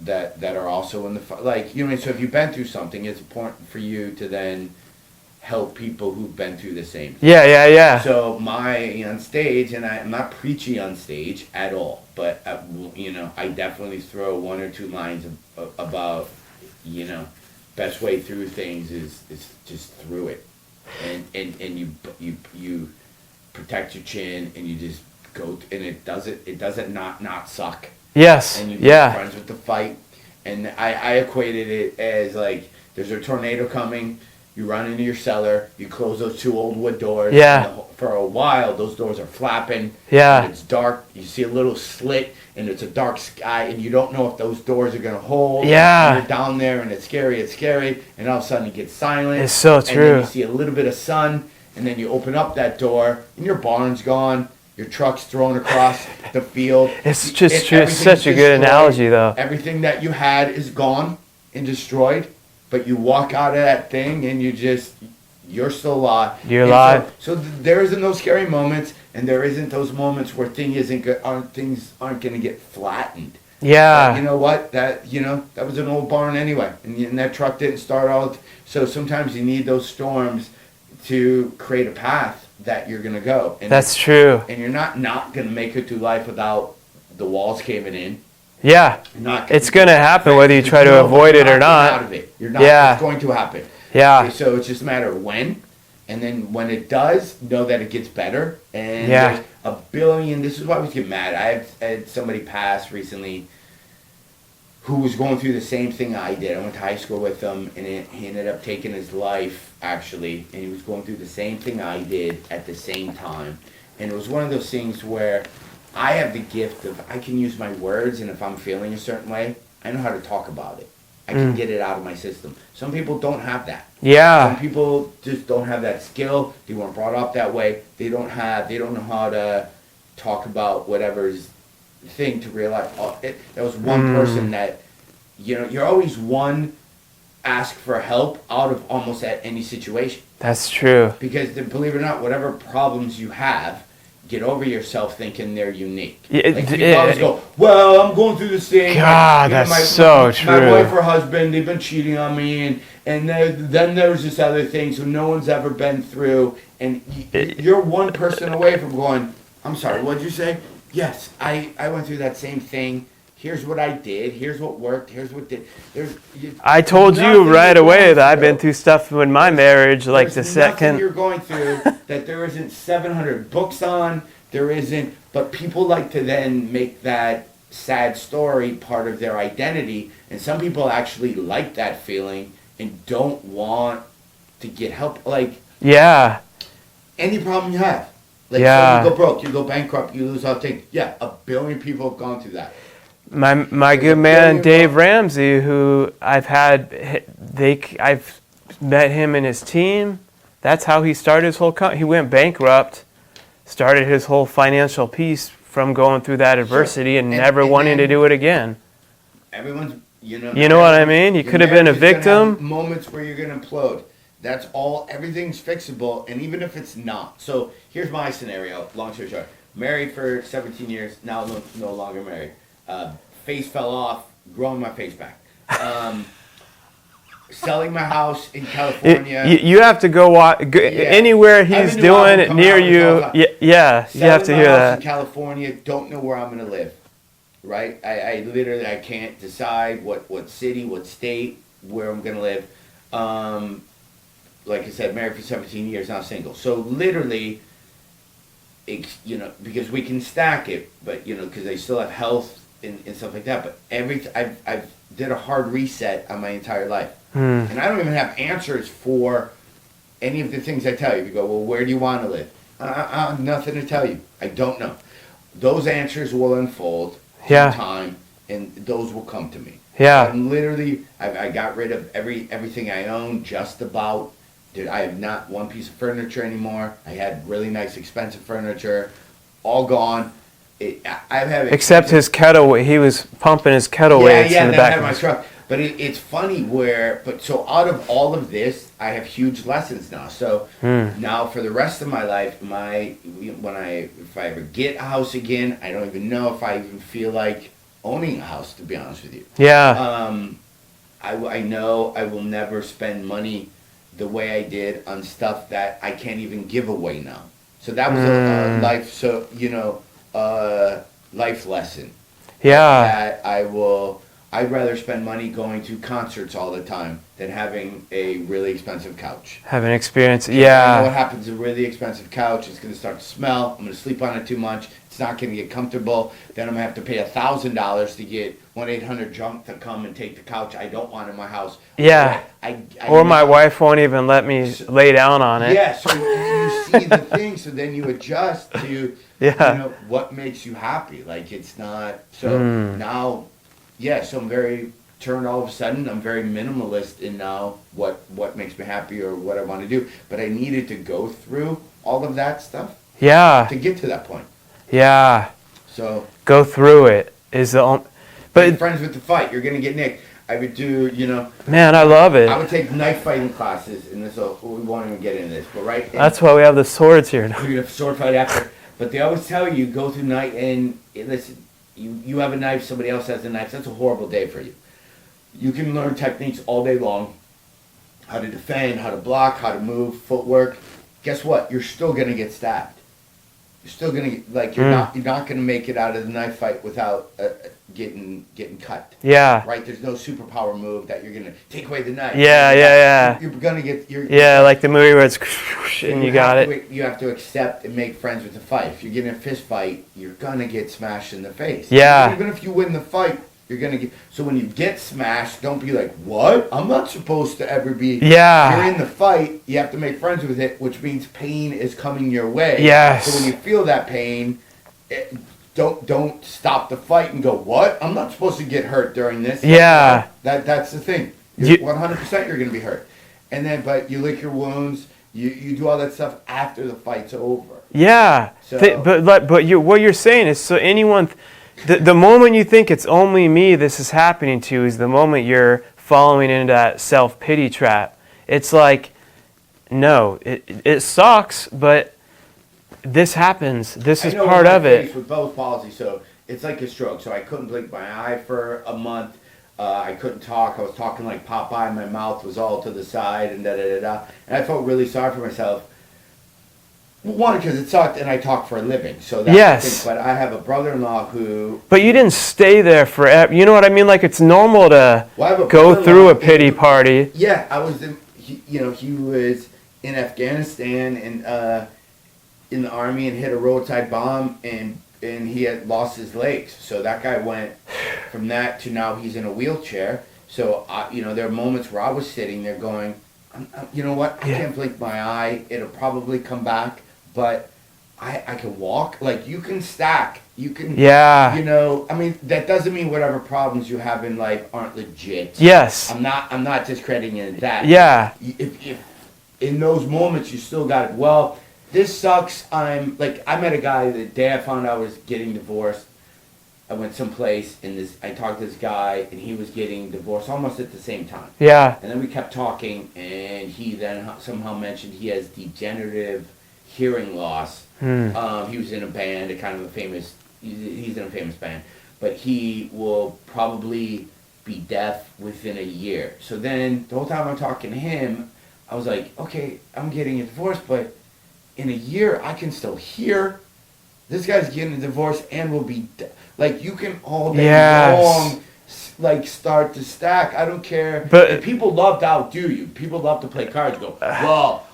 that are also in the fire. So if you've been through something, it's important for you to then help people who've been through the same thing. Yeah. So on stage, and I'm not preachy on stage at all, but I definitely throw one or two lines about best way through things is just through it, and you protect your chin, and you just go, and it doesn't not suck. Yes. And you get friends with the fight, and I equated it as like there's a tornado coming. You run into your cellar, you close those two old wood doors. Yeah. And for a while, those doors are flapping. Yeah. And it's dark. You see a little slit, and it's a dark sky, and you don't know if those doors are going to hold. Yeah. And you're down there, and it's scary, and all of a sudden it gets silent. It's so true. And then you see a little bit of sun, and then you open up that door, and your barn's gone. Your truck's thrown across the field. It's just true. It's such a good analogy, though. Everything that you had is gone and destroyed. But you walk out of that thing and you're still alive. You're alive. So there isn't those scary moments, and there isn't those moments where things aren't going to get flattened. Yeah. But you know what? That was an old barn anyway, and that truck didn't start out. So sometimes you need those storms to create a path that you're going to go. And that's true. And you're not going to make it through life without the walls caving in. Yeah, it's going to happen whether you try to avoid it or not. Out of it. You're not. Yeah. It's going to happen. Yeah. Okay, so it's just a matter of when, and then when it does, know that it gets better. And there's a billion. This is why we get mad. I had somebody pass recently who was going through the same thing I did. I went to high school with him, and he ended up taking his life, actually, and he was going through the same thing I did at the same time. And it was one of those things where I have the gift of, I can use my words, and if I'm feeling a certain way, I know how to talk about it. I can get it out of my system. Some people don't have that. Yeah. Some people just don't have that skill. They weren't brought up that way. They don't know how to talk about whatever's thing to realize. That was one person that, you're always one ask for help out of almost at any situation. That's true. Because believe it or not, whatever problems you have, get over yourself thinking they're unique. People always go, well, I'm going through this thing. God, that's so true. My wife or husband, they've been cheating on me, and then there's this other thing, so no one's ever been through, and you're one person away from going, I'm sorry, what'd you say? Yes, I went through that same thing. Here's what I did. Here's what worked. Here's what did. I told you right away that I've been through stuff in my marriage, like the There's nothing second. you're going through that there isn't 700 books on. There isn't. But people like to then make that sad story part of their identity, and some people actually like that feeling and don't want to get help. Like Yeah. any problem you have. Like Yeah. so you go broke, you go bankrupt, you lose all things. Yeah, 1 billion people have gone through that. My good man Dave Ramsey, who I've met him and his team. That's how he started his whole company. He went bankrupt, started his whole financial piece from going through that adversity and never wanting to do it again. Everyone's, You know what I mean? You could have been a victim. Moments where you're gonna implode. That's all. Everything's fixable, and even if it's not. So here's my scenario. Long story short, married for 17 years. Now no longer married. Face fell off. Growing my face back. Selling my house in California. You have to go anywhere he's doing it near you. Yeah, you have to hear that. In California, don't know where I'm gonna live. Right? I literally I can't decide what city, what state, where I'm gonna live. Like I said, married for 17 years, now single. So literally, because we can stack it, but because I still have health and stuff like that. But I've did a hard reset on my entire life, and I don't even have answers for any of the things I tell you. You go, well, where do you want to live? I have nothing to tell you. I don't know. Those answers will unfold in time, and those will come to me. Yeah. I'm literally, I got rid of everything I own, just about. Dude, I have not one piece of furniture anymore. I had really nice, expensive furniture, all gone. Except his kettle, he was pumping his kettle weights in the back of my his truck. But it's funny so out of all of this, I have huge lessons now. So now for the rest of my life, if I ever get a house again, I don't even know if I even feel like owning a house, to be honest with you. Yeah. I know I will never spend money the way I did on stuff that I can't even give away now. So that was a life lesson. Yeah. That I'd rather spend money going to concerts all the time than having a really expensive couch. Have an experience. I know Yeah. what happens to a really expensive couch. It's going to start to smell. I'm going to sleep on it too much. It's not going to get comfortable. Then I'm going to have to pay $1,000 to get 1-800-JUNK to come and take the couch I don't want in my house. Yeah. Or my wife won't even let me lay down on it. Yeah, so you see the thing, so then you adjust to what makes you happy. Like it's not so now. Yeah, so I'm very turned all of a sudden. I'm very minimalist in now what makes me happy or what I want to do. But I needed to go through all of that stuff. Yeah. To get to that point. Yeah. So go through it is the only. But friends with the fight, you're gonna get nicked. I would do, Man, I love it. I would take knife fighting classes, and we won't even get into this, but right. That's why we have the swords here now. We're gonna sword fight after, but they always tell you go through night and listen. You have a knife, somebody else has a knife. That's a horrible day for you. You can learn techniques all day long, how to defend, how to block, how to move, footwork. Guess what? You're still gonna get stabbed. You're still gonna you're not gonna make it out of the knife fight without getting cut. Yeah. Right. There's no superpower move that you're gonna take away the knife. Yeah. You're gonna get. Like the movie where it's and you got it. You have to accept and make friends with the fight. If you're getting a fist fight, you're gonna get smashed in the face. Yeah. Even if you win the fight, you're gonna get. So when you get smashed, don't be like, "What? I'm not supposed to ever be." Yeah. You're in the fight. You have to make friends with it, which means pain is coming your way. Yes. So when you feel that pain, don't stop the fight and go, "What? I'm not supposed to get hurt during this." Yeah. That's the thing. 100% you're gonna be hurt, and then but you lick your wounds. You do all that stuff after the fight's over. Yeah. So, but what you're saying is so anyone. The moment you think it's only me this is happening to is the moment you're falling into that self-pity trap. It's like, no, it sucks, but this happens. This is part of it. With both palsy, so it's like a stroke. So I couldn't blink my eye for a month. I couldn't talk. I was talking like Popeye. My mouth was all to the side and da-da-da-da. And I felt really sorry for myself. One, because it sucked, and I talk for a living, so that's Yes. the thing. But I have a brother-in-law who. But you didn't stay there forever. You know what I mean? Like, it's normal to Well, I have a go brother-in-law through a who- pity party. Yeah, I was in. He was in Afghanistan and in the army and hit a roadside bomb and he had lost his legs. So that guy went from that to now he's in a wheelchair. So there are moments where I was sitting there going, you know what? I can't blink my eye. It'll probably come back, but I can walk. Like, you can stack. You can. Yeah. I mean, that doesn't mean whatever problems you have in life aren't legit. Yes. I'm not discrediting that. Yeah. If in those moments you still got it. Well, this sucks. I met a guy the day I found out I was getting divorced. I went someplace and I talked to this guy and he was getting divorced almost at the same time. Yeah. And then we kept talking and he then somehow mentioned he has degenerative hearing loss. He was in a band, he's in a famous band, but he will probably be deaf within a year. So then the whole time I'm talking to him, I was like, okay, I'm getting a divorce, but in a year I can still hear. This guy's getting a divorce and will be like, you can all day long start to stack. I don't care. But and people love to outdo you. People love to play cards. Go, well,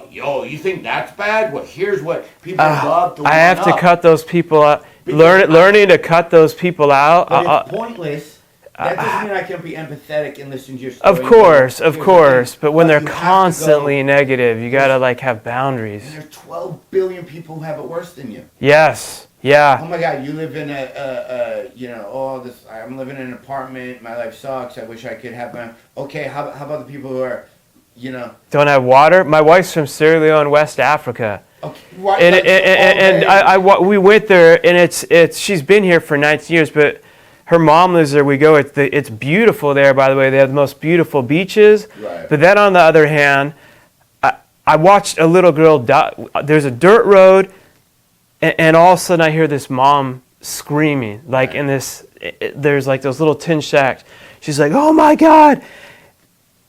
you think that's bad? Well, here's what people love to. I have to cut those people out. Learning to cut those people out. But it's pointless. That doesn't mean I can't be empathetic and listen to your story. Of course. But when they're constantly negative, you gotta have boundaries. And there's 12 billion people who have it worse than you. Yes. Yeah. Oh my God, you live in I'm living in an apartment, my life sucks, I wish I could have my, okay, how about the people who are, Don't have water? My wife's from Sierra Leone, West Africa. Okay, right, And we went there, and it's she's been here for 19 years, but her mom lives there. We go. It's beautiful there, by the way. They have the most beautiful beaches. Right. But then on the other hand, I watched a little girl die. There's a dirt road, and all of a sudden I hear this mom screaming, like in this. There's like those little tin shacks. She's like, "Oh my God!"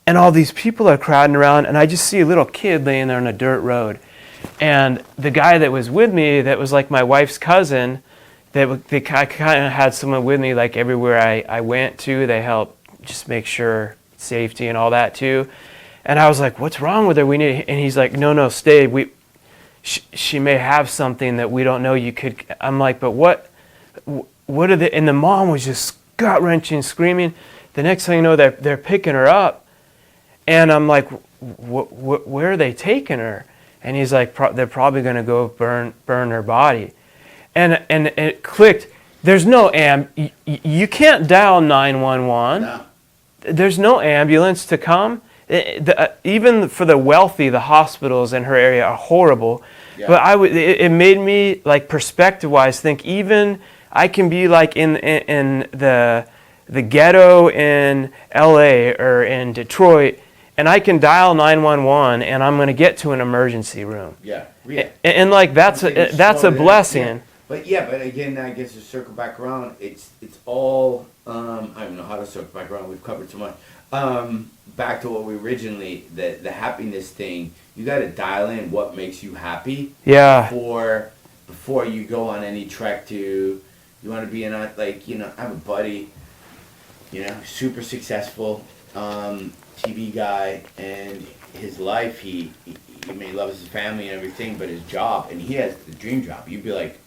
And all these people are crowding around, and I just see a little kid laying there on a dirt road. And the guy that was with me, that was like my wife's cousin, I kind of had someone with me like everywhere I went to. They helped just make sure safety and all that too. And I was like, "What's wrong with her? We need." And he's like, "No, stay. She may have something that we don't know. You could." I'm like, "But what are they?" And the mom was just gut wrenching, screaming. The next thing you know, they're picking her up, and I'm like, "Where are they taking her?" And he's like, "They're probably going to go burn her body." And it clicked. There's no you can't dial 911. No. There's no ambulance to come. Even for the wealthy, the hospitals in her area are horrible. Yeah. But it made me, like, perspective-wise, think even I can be like in the ghetto in LA or in Detroit, and I can dial 911 and I'm going to get to an emergency room. Yeah. And like that's a blessing. Yeah. But again, I guess to circle back around, it's all I don't know how to circle back around. We've covered so much. Back to what we originally, the happiness thing. You got to dial in what makes you happy. Yeah. Before you go on any trek to, you want to be in I have a buddy, super successful, TV guy, and his life, he loves his family and everything, but his job, and he has the dream job. You'd be like,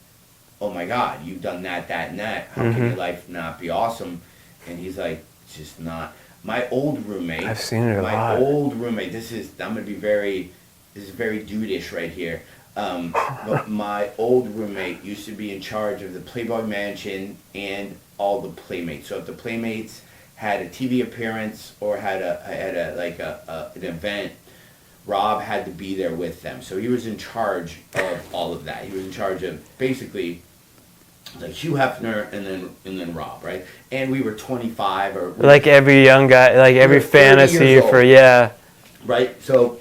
oh my God, you've done that, and that. How can your life not be awesome? And he's like, it's just not. My old roommate. I've seen it a lot. My old roommate. This is very dude-ish right here. But my old roommate used to be in charge of the Playboy Mansion and all the Playmates. So if the Playmates had a TV appearance or had an event, Rob had to be there with them. So he was in charge of all of that. He was in charge of basically like Hugh Hefner and then Rob, right? And we were 25 or like every young guy, like every fantasy for right. So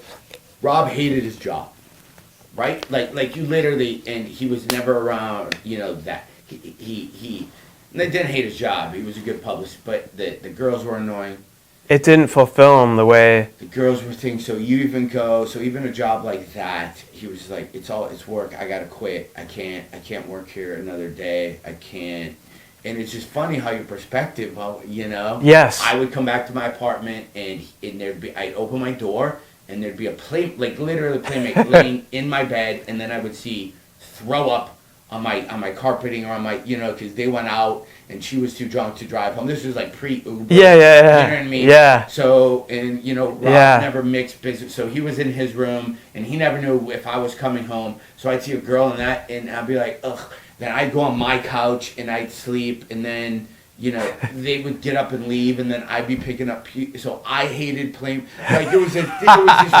Rob hated his job, right? Like you literally, and he was never around. That he didn't hate his job. He was a good publicist, but the girls were annoying. It didn't fulfill him the way. The girls were thinking, so even a job like that, he was like, it's work. I gotta quit. I can't work here another day. I can't. And it's just funny how your perspective, Yes. I would come back to my apartment and I'd open my door and there'd be literally a playmate laying in my bed, and then I would see throw up on my carpeting or on my, because they went out and she was too drunk to drive home. This was like pre-Uber. Yeah. You know what I mean? Yeah. So, and Rob never mixed business. So he was in his room and he never knew if I was coming home. So I'd see a girl in that and I'd be like, ugh. Then I'd go on my couch and I'd sleep, and then, they would get up and leave, and then I'd be picking up. So I hated playing. Like, it was this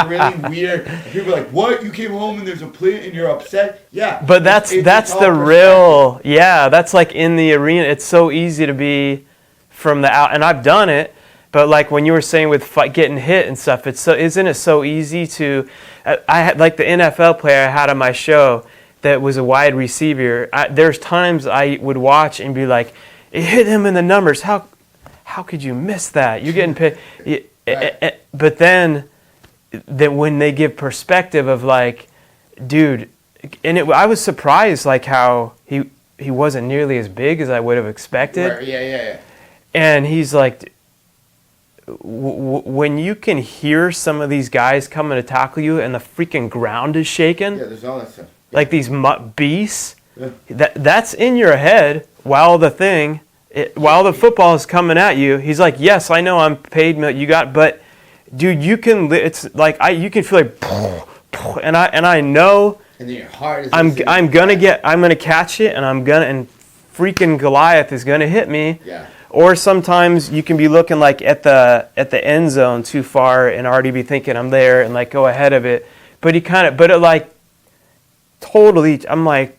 really weird. People were like, what? You came home and there's a play and you're upset? Yeah. But that's the real, that's like in the arena. It's so easy to be from the out, and I've done it. But like when you were saying with getting hit and stuff, isn't it so easy to? I had like the NFL player I had on my show that was a wide receiver. There's times I would watch and be like, it hit him in the numbers. How could you miss that? You're getting paid. Right. But then when they give perspective of like, dude, and I was surprised like how he wasn't nearly as big as I would have expected. Right. Yeah. And he's like, when you can hear some of these guys coming to tackle you and the freaking ground is shaking. Yeah, there's all that stuff. Like these beasts, that's in your head while the football is coming at you. He's like, yes, I know I'm paid, but dude, you can. It's like you can feel like, and I know. And then your heart is. I'm gonna catch it, and freaking Goliath is gonna hit me. Yeah. Or sometimes you can be looking like at the end zone too far and already be thinking I'm there and like go ahead of it, but it like. Totally, I'm like,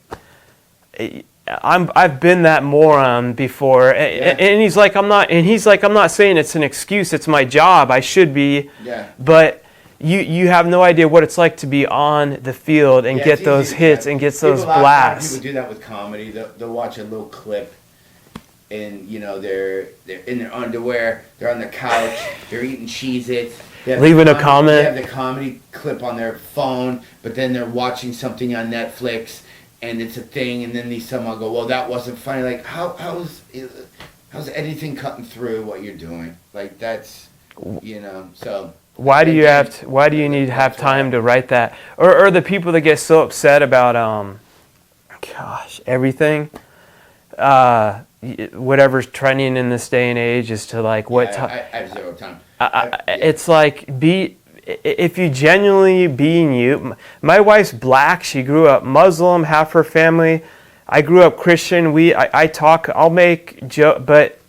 I've been that moron before, and he's like, I'm not saying it's an excuse. It's my job. I should be. Yeah. But you have no idea what it's like to be on the field and get those hits and get those blasts. People do that with comedy. They'll watch a little clip, and they're in their underwear. They're on the couch. They're eating Cheez-Its. Leaving a comment. They have the comedy clip on their phone, but then they're watching something on Netflix, and it's a thing, and then someone go, well, that wasn't funny. Like, how's anything cutting through what you're doing? Like, that's, so. Why do you need to have time to write that? Or the people that get so upset about, everything. Whatever's trending in this day and age is to like what time. I have zero time. It's like if you genuinely being you. My wife's black. She grew up Muslim, half her family. I grew up Christian. I talk. I'll make joke, but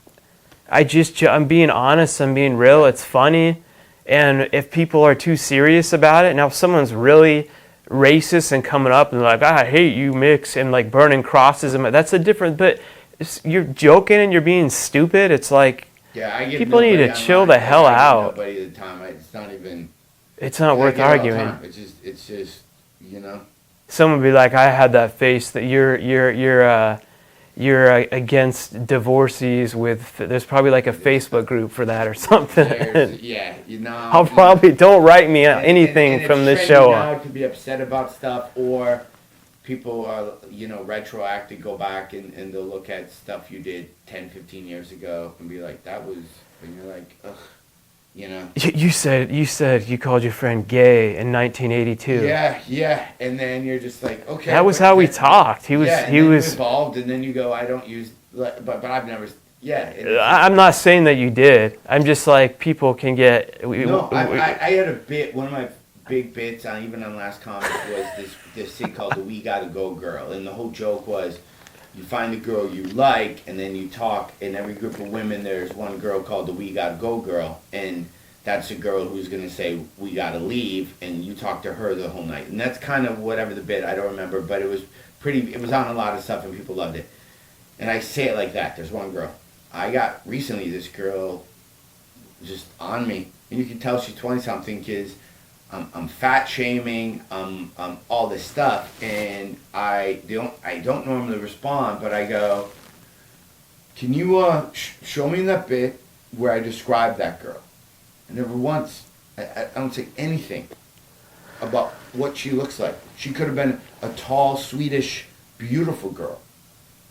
I'm being honest. I'm being real. It's funny, and if people are too serious about it, now if someone's really racist and coming up and like I hate you mix and like burning crosses, and that's a different. But you're joking and you're being stupid. It's like. Yeah, I get people need to chill the hell out. Nobody at the time. It's not even. It's not worth arguing. It's just. Someone would be like, "I had that face that you're against divorcees with." There's probably like a Facebook group for that or something. I'll probably don't write me anything from this show. Now to be upset about stuff, or people are retroactive, go back and they'll look at stuff you did 10, 15 years ago and be like, that was, and you're like, ugh. You said you called your friend gay in 1982. Yeah, and then you're just like, okay. That was how we talked. He was involved, and then you go, I don't use, but I've never. I'm not saying that you did. I'm just like people can get. I had a bit. One of my big bits even on Last Comic was this thing called the "We Gotta Go Girl," and the whole joke was. You find a girl you like, and then you talk. In every group of women, there's one girl called the "We Gotta Go" girl, and that's a girl who's gonna say "We gotta leave," and you talk to her the whole night. And that's kind of whatever the bit. I don't remember, but it was pretty. It was on a lot of stuff, and people loved it. And I say it like that. There's one girl. I got recently this girl just on me, and you can tell she's 20-something because. I'm fat shaming, all this stuff, and I don't normally respond, but I go, can you show me that bit where I describe that girl? I never once, I don't say anything about what she looks like. She could have been a tall, Swedish, beautiful girl.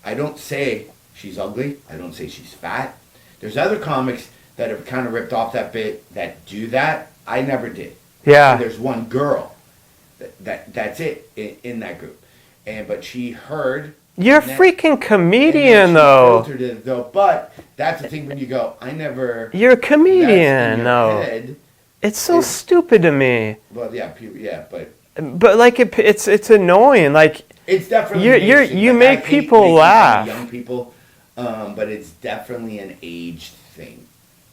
I don't say she's ugly. I don't say she's fat. There's other comics that have kind of ripped off that bit that do that. I never did. Yeah. And there's one girl that's it in that group. But she heard. You're a freaking comedian, though. Filtered it, though. But that's the thing when you go, I never. You're a comedian, though. Head, it's so stupid to me. Well, yeah, but. But like it's annoying. Like it's definitely you make people laugh. Young people, but it's definitely an aged thing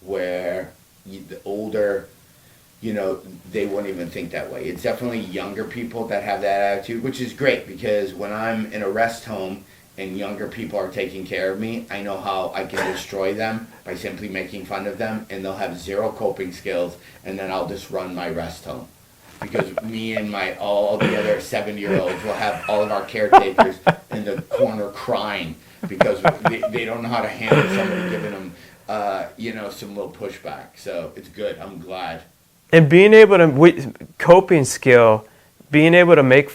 where the older. They won't even think that way. It's definitely younger people that have that attitude, which is great because when I'm in a rest home and younger people are taking care of me, I know how I can destroy them by simply making fun of them, and they'll have zero coping skills, and then I'll just run my rest home. Because me and all the other 7-year-olds will have all of our caretakers in the corner crying because they don't know how to handle somebody giving them, some little pushback. So it's good. I'm glad. And being able to, coping skill, being able to make